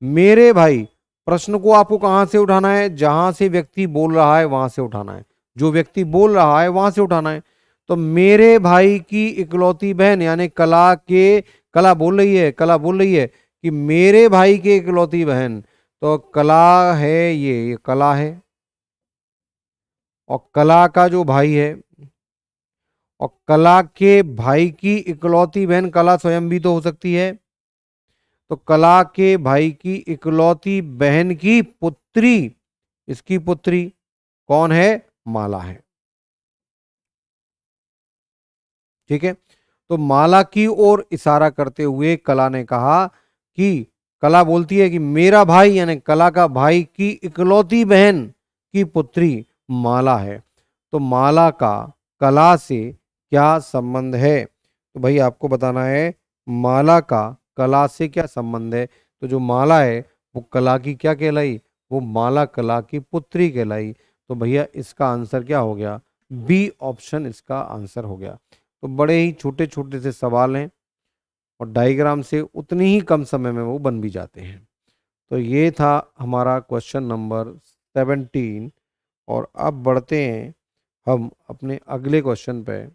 S1: मेरे भाई, प्रश्न को आपको कहां से उठाना है? जहां से व्यक्ति बोल रहा है वहां से उठाना है, जो व्यक्ति बोल रहा है वहां से उठाना है। तो मेरे भाई की इकलौती बहन यानी कला बोल रही है, कला बोल रही है कि मेरे भाई की इकलौती बहन, तो कला है, ये कला है। और कला का जो भाई है, और कला के भाई की इकलौती बहन कला स्वयं भी तो हो सकती है। तो कला के भाई की इकलौती बहन की पुत्री, इसकी पुत्री कौन है? माला है। ठीक है। तो माला की ओर इशारा करते हुए कला ने कहा कि, कला बोलती है कि मेरा भाई यानी कला का भाई की इकलौती बहन की पुत्री माला है। तो माला का कला से क्या संबंध है? तो भाई आपको बताना है माला का कला से क्या संबंध है। तो जो माला है वो कला की क्या कहलाई? वो माला कला की पुत्री कहलाई। तो भैया इसका आंसर क्या हो गया? बी ऑप्शन इसका आंसर हो गया। तो बड़े ही छोटे छोटे से सवाल हैं और डायग्राम से उतनी ही कम समय में वो बन भी जाते हैं। तो ये था हमारा क्वेश्चन नंबर 17। और अब बढ़ते हैं हम अपने अगले क्वेश्चन पे,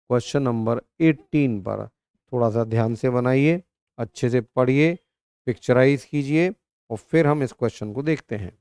S1: क्वेश्चन नंबर 18 पर। थोड़ा सा ध्यान से बनाइए, अच्छे से पढ़िए, पिक्चराइज कीजिए और फिर हम इस क्वेश्चन को देखते हैं।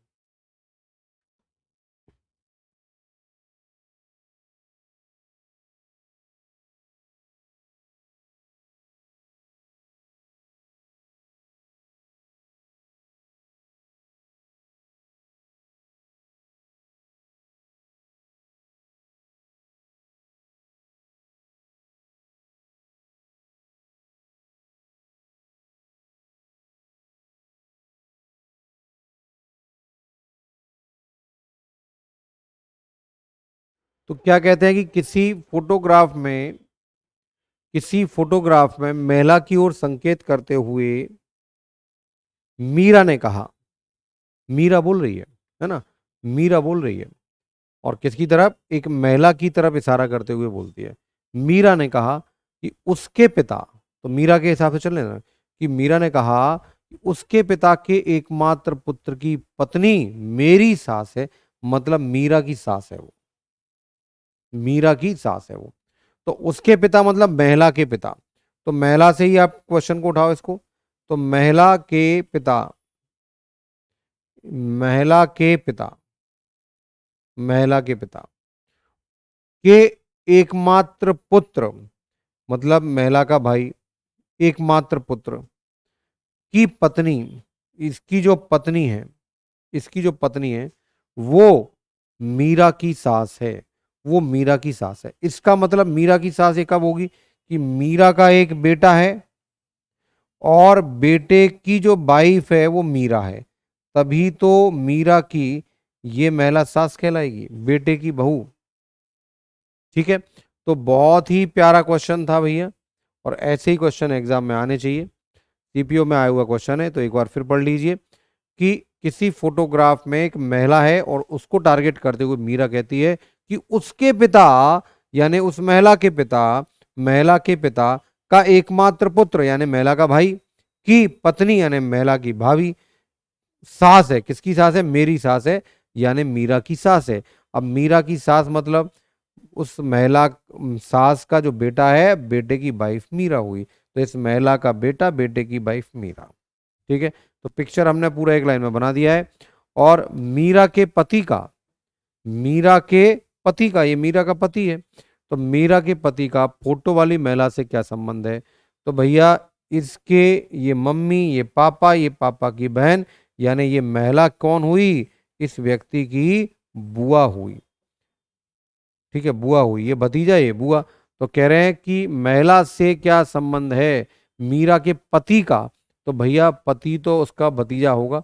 S1: तो क्या कहते हैं कि किसी फोटोग्राफ में महिला की ओर संकेत करते हुए मीरा ने कहा, मीरा बोल रही है ना, मीरा बोल रही है, और किसकी तरफ? एक महिला की तरफ इशारा करते हुए बोलती है। मीरा ने कहा कि उसके पिता, तो मीरा के हिसाब से चल लेना, कि मीरा ने कहा कि उसके पिता के एकमात्र पुत्र की पत्नी मेरी सास है। मतलब मीरा की सास है वो, मीरा की सास है वो। तो उसके पिता मतलब महिला के पिता। तो महिला से ही आप क्वेश्चन को उठाओ इसको। तो महिला के पिता के एकमात्र पुत्र, मतलब महिला का भाई, एकमात्र पुत्र की पत्नी, इसकी जो पत्नी है, इसकी जो पत्नी है वो मीरा की सास है, वो मीरा की सास है। इसका मतलब मीरा की सास ये कब होगी? कि मीरा का एक बेटा है और बेटे की जो वाइफ है वो मीरा है, तभी तो मीरा की ये महिला सास कहलाएगी, बेटे की बहू। ठीक है। तो बहुत ही प्यारा क्वेश्चन था भैया, और ऐसे ही क्वेश्चन एग्जाम में आने चाहिए। सीपीओ में आया हुआ क्वेश्चन है, तो एक बार फिर पढ़ लीजिए कि किसी फोटोग्राफ में एक महिला है और उसको टारगेट करते हुए मीरा कहती है कि उसके पिता यानी उस महिला के पिता का एकमात्र पुत्र यानी महिला का भाई की पत्नी यानी महिला की भाभी सास है। किसकी सास है? मेरी सास है, यानी मीरा की सास है। अब मीरा की सास मतलब उस महिला सास का जो बेटा है, बेटे की वाइफ मीरा हुई। तो इस महिला का बेटा, बेटे की वाइफ मीरा। ठीक है, तो पिक्चर हमने पूरा एक लाइन में बना दिया है। और मीरा के पति का, मीरा के पति का, ये मीरा का पति है, तो मीरा के पति का फोटो वाली महिला से क्या संबंध है? तो भैया इसके ये मम्मी, ये पापा की बहन, यानी ये महिला कौन हुई? इस व्यक्ति की बुआ हुई। ठीक है, बुआ हुई, ये भतीजा, ये बुआ। तो कह रहे हैं कि महिला से क्या संबंध है? मीरा के पति का। तो भैया पति तो उसका भतीजा होगा,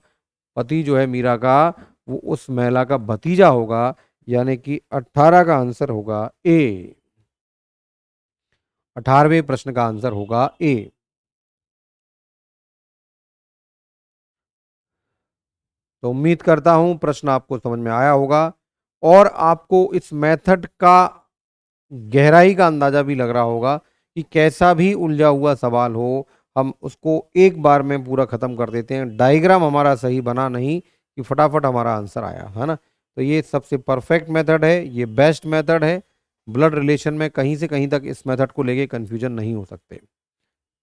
S1: पति जो है मीरा का वो उस महिला का भतीजा होगा, यानी कि 18 का आंसर होगा ए। 18वें प्रश्न का आंसर होगा ए। तो उम्मीद करता हूं प्रश्न आपको समझ में आया होगा और आपको इस मेथड का गहराई का अंदाजा भी लग रहा होगा कि कैसा भी उलझा हुआ सवाल हो, हम उसको एक बार में पूरा खत्म कर देते हैं। डायग्राम हमारा सही बना नहीं कि फटाफट हमारा आंसर आया, है ना। तो ये सबसे परफेक्ट मेथड है, ये बेस्ट मेथड है। ब्लड रिलेशन में कहीं से कहीं तक इस मेथड को लेके कंफ्यूजन नहीं हो सकते।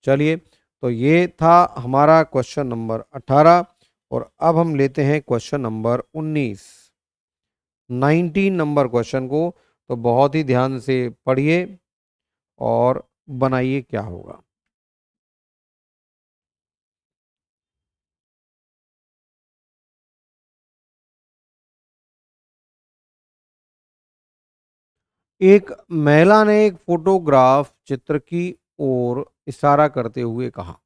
S1: चलिए, तो ये था हमारा क्वेश्चन नंबर 18 और अब हम लेते हैं क्वेश्चन नंबर 19 नंबर क्वेश्चन को। तो बहुत ही ध्यान से पढ़िए और बनाइए क्या होगा। एक महिला ने एक फोटोग्राफ चित्र की ओर इशारा करते हुए कहा,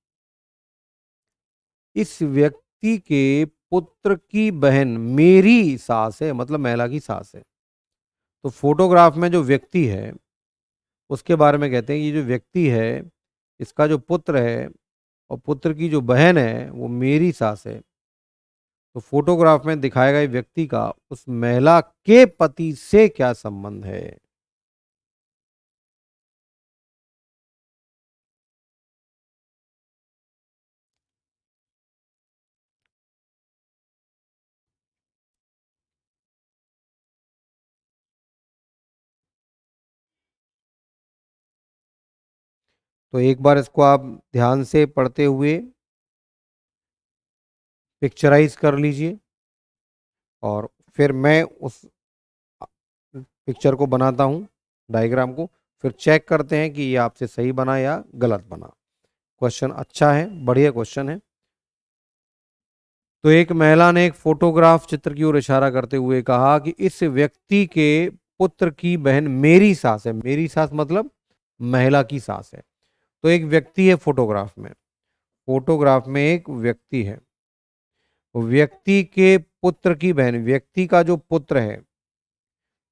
S1: इस व्यक्ति के पुत्र की बहन मेरी सास है, मतलब महिला की सास है। तो फोटोग्राफ में जो व्यक्ति है उसके बारे में कहते हैं कि ये जो व्यक्ति है इसका जो पुत्र है और पुत्र की जो बहन है वो मेरी सास है। तो फोटोग्राफ में दिखाए गए व्यक्ति का उस महिला के पति से क्या संबंध है? तो एक बार इसको आप ध्यान से पढ़ते हुए पिक्चराइज कर लीजिए और फिर मैं उस पिक्चर को बनाता हूँ, डायग्राम को, फिर चेक करते हैं कि ये आपसे सही बना या गलत बना। क्वेश्चन अच्छा है, बढ़िया क्वेश्चन है। तो एक महिला ने एक फोटोग्राफ चित्र की ओर इशारा करते हुए कहा कि इस व्यक्ति के पुत्र की बहन मेरी सास है। मेरी सास मतलब महिला की सास है। तो एक व्यक्ति है फोटोग्राफ में, फोटोग्राफ में एक व्यक्ति है, व्यक्ति के पुत्र की बहन, व्यक्ति का जो पुत्र है,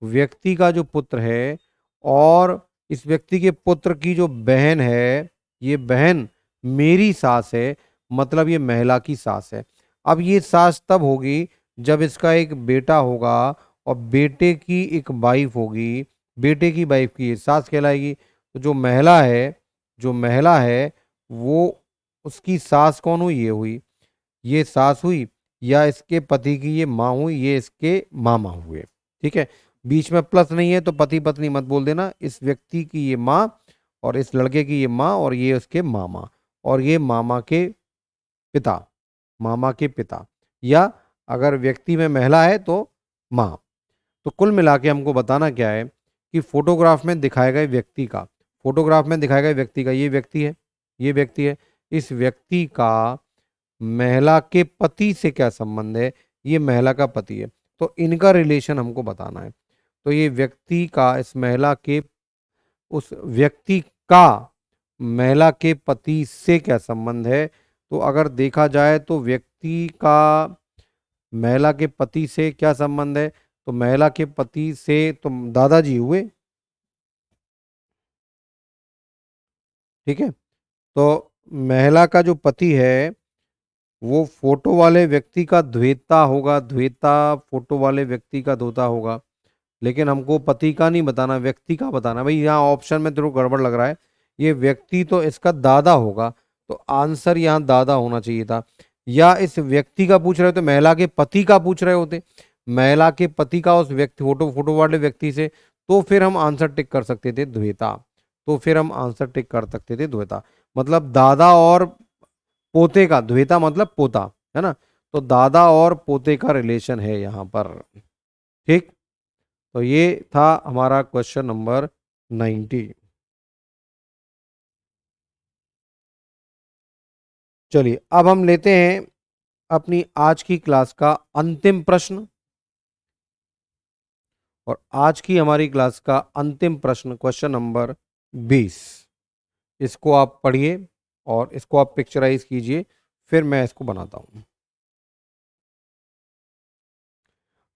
S1: व्यक्ति का जो पुत्र है और इस व्यक्ति के पुत्र की जो बहन है, ये बहन मेरी सास है, मतलब ये महिला की सास है। अब ये सास तब होगी जब इसका एक बेटा होगा और बेटे की एक वाइफ होगी, बेटे की वाइफ की ये सास कहलाएगी। तो जो महिला है, जो महिला है वो उसकी सास कौन हुई? ये हुई, ये सास हुई, या इसके पति की ये माँ हुई, ये इसके मामा हुए। ठीक है, बीच में प्लस नहीं है तो पति पत्नी मत बोल देना। इस व्यक्ति की ये माँ और इस लड़के की ये माँ और ये उसके मामा और ये मामा के पिता, मामा के पिता, या अगर व्यक्ति में महिला है तो माँ। तो कुल मिला के हमको बताना क्या है कि फोटोग्राफ में दिखाए गए व्यक्ति का, फोटोग्राफ में दिखाए गए व्यक्ति का ये व्यक्ति है, ये व्यक्ति है, इस व्यक्ति का महिला के पति से क्या संबंध है? ये महिला का पति है, तो इनका रिलेशन हमको बताना है। तो ये व्यक्ति का इस महिला के, उस व्यक्ति का महिला के पति से क्या संबंध है? तो अगर देखा जाए तो व्यक्ति का महिला के पति से क्या संबंध है? तो महिला के पति से तो दादाजी हुए। ठीक है, तो महिला का जो पति है वो फोटो वाले व्यक्ति का द्वेता होगा, द्वेता फोटो वाले व्यक्ति का धोता होगा। लेकिन हमको पति का नहीं बताना, व्यक्ति का बताना। भाई यहाँ ऑप्शन में तेरे को गड़बड़ लग रहा है, ये व्यक्ति तो इसका दादा होगा, तो आंसर यहाँ दादा होना चाहिए था। या इस व्यक्ति का पूछ रहे होते, महिला के पति का पूछ रहे होते, महिला के पति का उस व्यक्ति, फोटो फोटो वाले व्यक्ति से, तो फिर हम आंसर टिक कर सकते थे द्वेता, तो फिर हम आंसर टिक कर सकते थे द्वेता। मतलब दादा और पोते का, द्वेता मतलब पोता, है ना, तो दादा और पोते का रिलेशन है यहाँ पर। ठीक, तो ये था हमारा क्वेश्चन नंबर 90। चलिए अब हम लेते हैं अपनी आज की क्लास का अंतिम प्रश्न। और आज की हमारी क्लास का अंतिम प्रश्न, क्वेश्चन नंबर 20, इसको आप पढ़िए और इसको आप पिक्चराइज कीजिए, फिर मैं इसको बनाता हूं।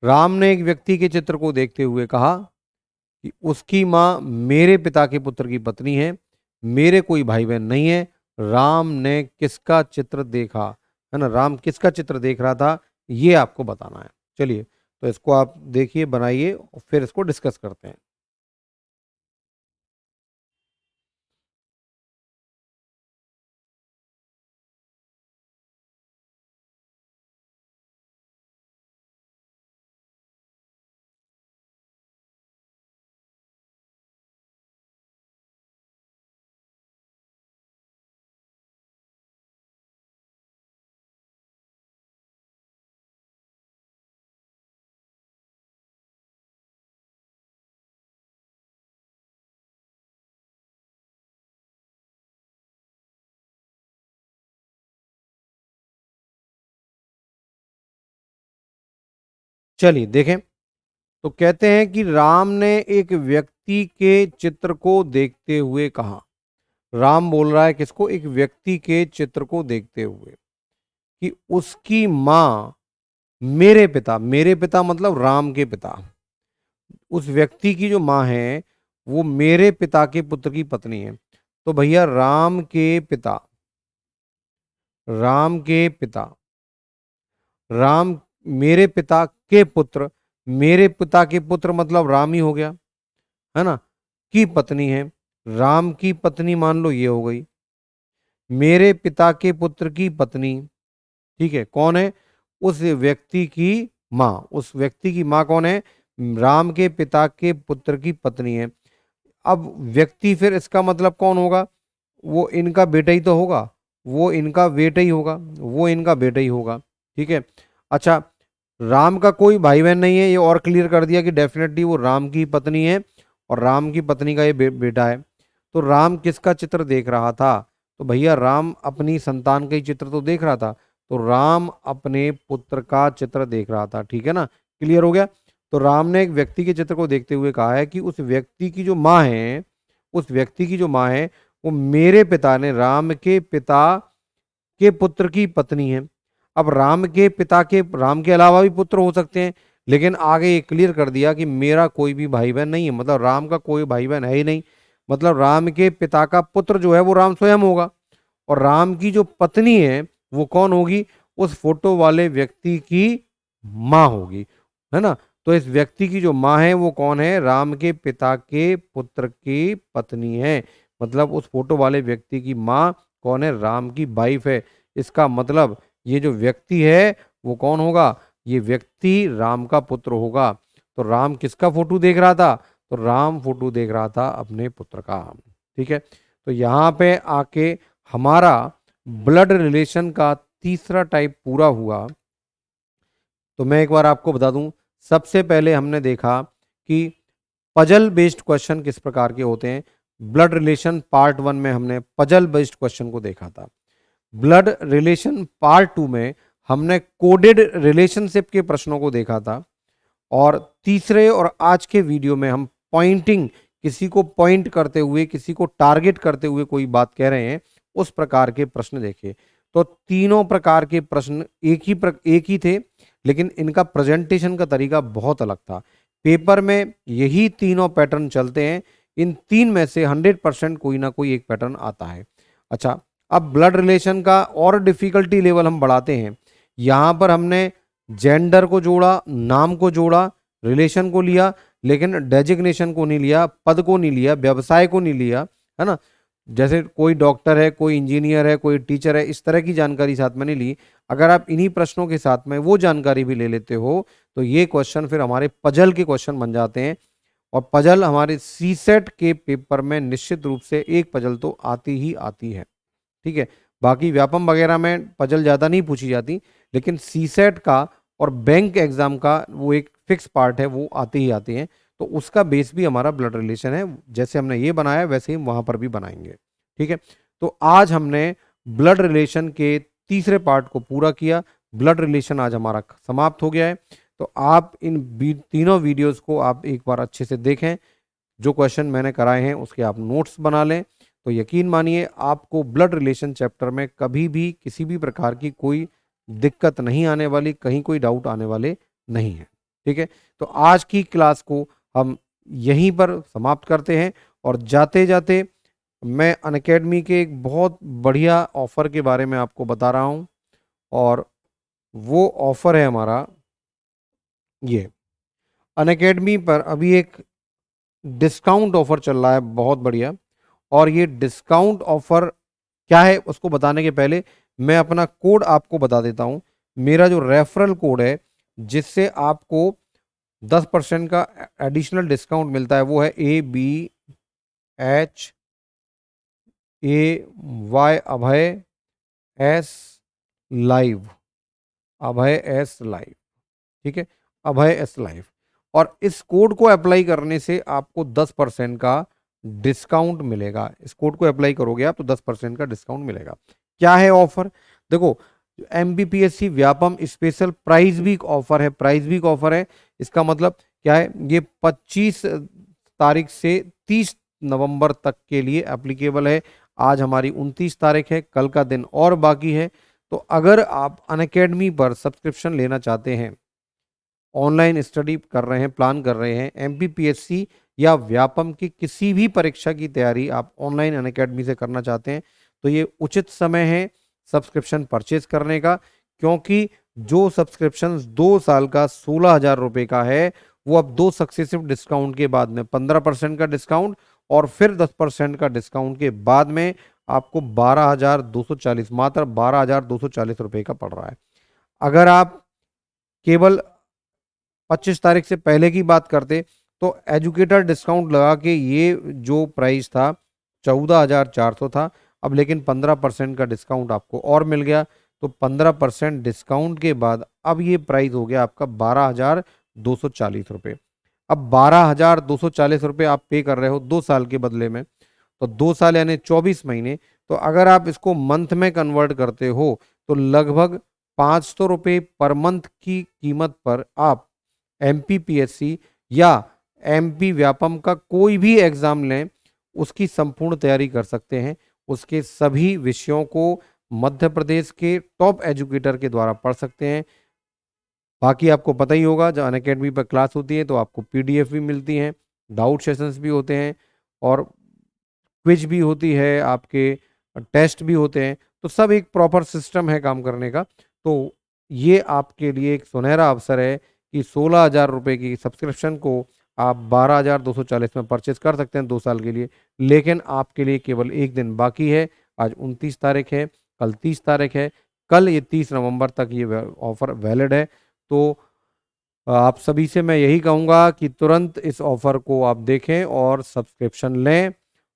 S1: राम ने एक व्यक्ति के चित्र को देखते हुए कहा कि उसकी मां मेरे पिता के पुत्र की पत्नी है, मेरे कोई भाई बहन नहीं है। राम ने किसका चित्र देखा, है ना, राम किसका चित्र देख रहा था, ये आपको बताना है। चलिए, तो इसको आप देखिए, बनाइए और फिर इसको डिस्कस करते हैं। चलिए देखें, तो कहते हैं कि राम ने एक व्यक्ति के चित्र को देखते हुए कहा। राम बोल रहा है किसको, एक व्यक्ति के चित्र को देखते हुए, कि उसकी मां मेरे पिता मतलब राम के पिता, उस व्यक्ति की जो मां है वो मेरे पिता के पुत्र की पत्नी है। तो भैया राम के पिता, राम मेरे पिता के पुत्र, मेरे पिता के पुत्र मतलब राम ही हो गया, है ना, की पत्नी है। राम की पत्नी मान लो ये हो गई, मेरे पिता के पुत्र की पत्नी, ठीक है, कौन है, उस व्यक्ति की माँ, उस व्यक्ति की माँ कौन है, राम के पिता के पुत्र की पत्नी है। अब व्यक्ति फिर इसका मतलब कौन होगा, वो इनका बेटा ही तो होगा, वो इनका बेटा ही होगा, वो इनका बेटा ही होगा। ठीक है, अच्छा, राम का कोई भाई बहन नहीं है, ये और क्लियर कर दिया कि डेफिनेटली वो राम की पत्नी है और राम की पत्नी का ये बेटा है। तो राम किसका चित्र देख रहा था, तो भैया राम अपनी संतान का ही चित्र तो देख रहा था, तो राम अपने पुत्र का चित्र देख रहा था। ठीक है ना, क्लियर हो गया। तो राम ने एक व्यक्ति के चित्र को देखते हुए कहा है कि उस व्यक्ति की जो माँ है, उस व्यक्ति की जो माँ है वो मेरे पिता ने, राम के पिता के पुत्र की पत्नी है। अब राम के अलावा भी पुत्र हो सकते हैं, लेकिन आगे ये क्लियर कर दिया कि मेरा कोई भी भाई बहन नहीं है, मतलब राम का कोई भाई बहन है ही नहीं, मतलब राम के पिता का पुत्र जो है वो राम स्वयं होगा। और राम की जो पत्नी है वो कौन होगी, उस फोटो वाले व्यक्ति की माँ होगी, है ना। तो इस व्यक्ति की जो माँ है वो कौन है, राम के पिता के पुत्र की पत्नी है, मतलब उस फोटो वाले व्यक्ति की माँ कौन है, राम की वाइफ है। इसका मतलब ये जो व्यक्ति है वो कौन होगा, ये व्यक्ति राम का पुत्र होगा। तो राम किसका फोटो देख रहा था, तो राम फोटो देख रहा था अपने पुत्र का। ठीक है, तो यहाँ पे आके हमारा ब्लड रिलेशन का तीसरा टाइप पूरा हुआ। तो मैं एक बार आपको बता दूं, सबसे पहले हमने देखा कि पजल बेस्ड क्वेश्चन किस प्रकार के होते हैं। ब्लड रिलेशन पार्ट 1 में हमने पजल बेस्ड क्वेश्चन को देखा था। ब्लड रिलेशन पार्ट 2 में हमने कोडेड रिलेशनशिप के प्रश्नों को देखा था। और तीसरे और आज के वीडियो में हम पॉइंटिंग, किसी को पॉइंट करते हुए, किसी को टारगेट करते हुए कोई बात कह रहे हैं, उस प्रकार के प्रश्न देखे। तो तीनों प्रकार के प्रश्न एक ही थे, लेकिन इनका प्रेजेंटेशन का तरीका बहुत अलग था। पेपर में यही तीनों पैटर्न चलते हैं, इन तीन में से 100% कोई ना कोई एक पैटर्न आता है। अच्छा, अब ब्लड रिलेशन का और डिफिकल्टी लेवल हम बढ़ाते हैं। यहाँ पर हमने जेंडर को जोड़ा, नाम को जोड़ा, रिलेशन को लिया, लेकिन डेजिग्नेशन को नहीं लिया, पद को नहीं लिया, व्यवसाय को नहीं लिया, है ना। जैसे कोई डॉक्टर है, कोई इंजीनियर है, कोई टीचर है, इस तरह की जानकारी साथ में नहीं ली। अगर आप इन्हीं प्रश्नों के साथ में वो जानकारी भी ले लेते हो तो ये क्वेश्चन फिर हमारे पजल के क्वेश्चन बन जाते हैं। और पजल हमारे सीसेट के पेपर में निश्चित रूप से एक पजल तो आती ही आती है। ठीक है। बाकी व्यापम वगैरह में पजल ज़्यादा नहीं पूछी जाती, लेकिन सीसेट का और बैंक एग्जाम का वो एक फिक्स पार्ट है, वो आते ही आते हैं। तो उसका बेस भी हमारा ब्लड रिलेशन है, जैसे हमने ये बनाया वैसे ही वहाँ पर भी बनाएंगे, ठीक है। तो आज हमने ब्लड रिलेशन के तीसरे पार्ट को पूरा किया। ब्लड रिलेशन आज हमारा समाप्त हो गया है। तो आप इन तीनों वीडियोस को आप एक बार अच्छे से देखें। जो क्वेश्चन मैंने कराए हैं उसके आप नोट्स बना लें। तो यकीन मानिए आपको ब्लड रिलेशन चैप्टर में कभी भी किसी भी प्रकार की कोई दिक्कत नहीं आने वाली, कहीं कोई डाउट आने वाले नहीं है, ठीक है। तो आज की क्लास को हम यहीं पर समाप्त करते हैं। और जाते जाते मैं अनअकैडमी के एक बहुत बढ़िया ऑफर के बारे में आपको बता रहा हूं। और वो ऑफर है हमारा ये, अनअकैडमी पर अभी एक डिस्काउंट ऑफर चल रहा है बहुत बढ़िया। और ये डिस्काउंट ऑफर क्या है उसको बताने के पहले मैं अपना कोड आपको बता देता हूं। मेरा जो रेफरल कोड है जिससे आपको 10% का एडिशनल डिस्काउंट मिलता है वो है ABHAY अभय एस लाइव, अभय एस लाइव, ठीक है, अभय एस लाइव। और इस कोड को अप्लाई करने से आपको 10% का डिस्काउंट मिलेगा। इस कोड को अप्लाई करोगे आप तो 10% का डिस्काउंट मिलेगा। क्या है ऑफर? देखो, MBPSC Vyapam special prize week offer है। प्राइज वीक ऑफर है, इसका मतलब क्या है? ये 25 तारीख से 30 नवंबर तक के लिए एप्लीकेबल है। आज हमारी 29 तारीख है, कल का दिन और बाकी है। तो अगर आप अनअकैडमी पर सब्सक्रिप्शन लेना चाहते हैं, ऑनलाइन स्टडी कर रहे हैं, प्लान कर रहे हैं, MPPSC या व्यापम की किसी भी परीक्षा की तैयारी आप ऑनलाइन अनअकैडमी से करना चाहते हैं, तो ये उचित समय है सब्सक्रिप्शन परचेज करने का। क्योंकि जो सब्सक्रिप्शन 2 साल का 16,000 रुपये का है, वो अब 2 सक्सेसिव डिस्काउंट के बाद में 15% का डिस्काउंट और फिर 10% का डिस्काउंट के बाद में आपको 12,240, मात्र 12,240 रुपये का पड़ रहा है। अगर आप केवल 25 तारीख से पहले की बात करते तो एजुकेटर डिस्काउंट लगा के ये जो प्राइस था 14,400 था। अब लेकिन 15% का डिस्काउंट आपको और मिल गया, तो 15% डिस्काउंट के बाद अब ये प्राइस हो गया आपका 12,240 रुपये। अब 12,240 रुपये आप पे कर रहे हो 2 साल के बदले में, तो 2 साल यानी 24 महीने। तो अगर आप इसको मंथ में कन्वर्ट करते हो तो लगभग 500 रुपये पर मंथ की कीमत पर आप MPPSC या MP व्यापम का कोई भी एग्जाम लें, उसकी संपूर्ण तैयारी कर सकते हैं। उसके सभी विषयों को मध्य प्रदेश के टॉप एजुकेटर के द्वारा पढ़ सकते हैं। बाकी आपको पता ही होगा, जब अनअकैडमी पर क्लास होती है तो आपको PDF भी मिलती हैं, डाउट सेशंस भी होते हैं और क्विज भी होती है, आपके टेस्ट भी होते हैं। तो सब एक प्रॉपर सिस्टम है काम करने का। तो ये आपके लिए एक सुनहरा अवसर है कि 16,000 रुपये की सब्सक्रिप्शन को आप 12,240 में परचेज कर सकते हैं 2 साल के लिए। लेकिन आपके लिए केवल एक दिन बाकी है। आज 29 तारीख है, कल 30 तारीख है, कल ये 30 नवंबर तक ये ऑफर वैलिड है। तो आप सभी से मैं यही कहूँगा कि तुरंत इस ऑफर को आप देखें और सब्सक्रिप्शन लें।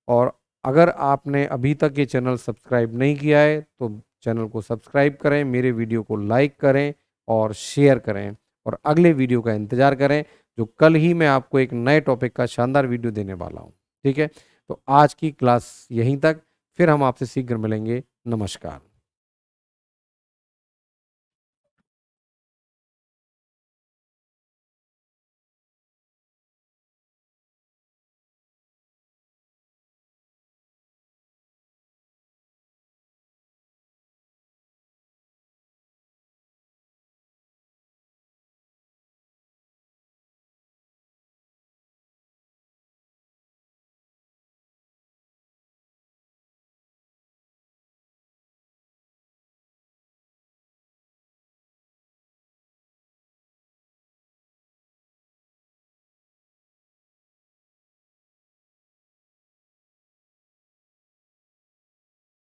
S1: और अगर आपने अभी तक ये चैनल सब्सक्राइब नहीं किया है तो चैनल को सब्सक्राइब करें, मेरे वीडियो को लाइक करें और शेयर करें और अगले वीडियो का इंतज़ार करें, जो कल ही मैं आपको एक नए टॉपिक का शानदार वीडियो देने वाला हूँ, ठीक है। तो आज की क्लास यहीं तक, फिर हम आपसे शीघ्र मिलेंगे। नमस्कार।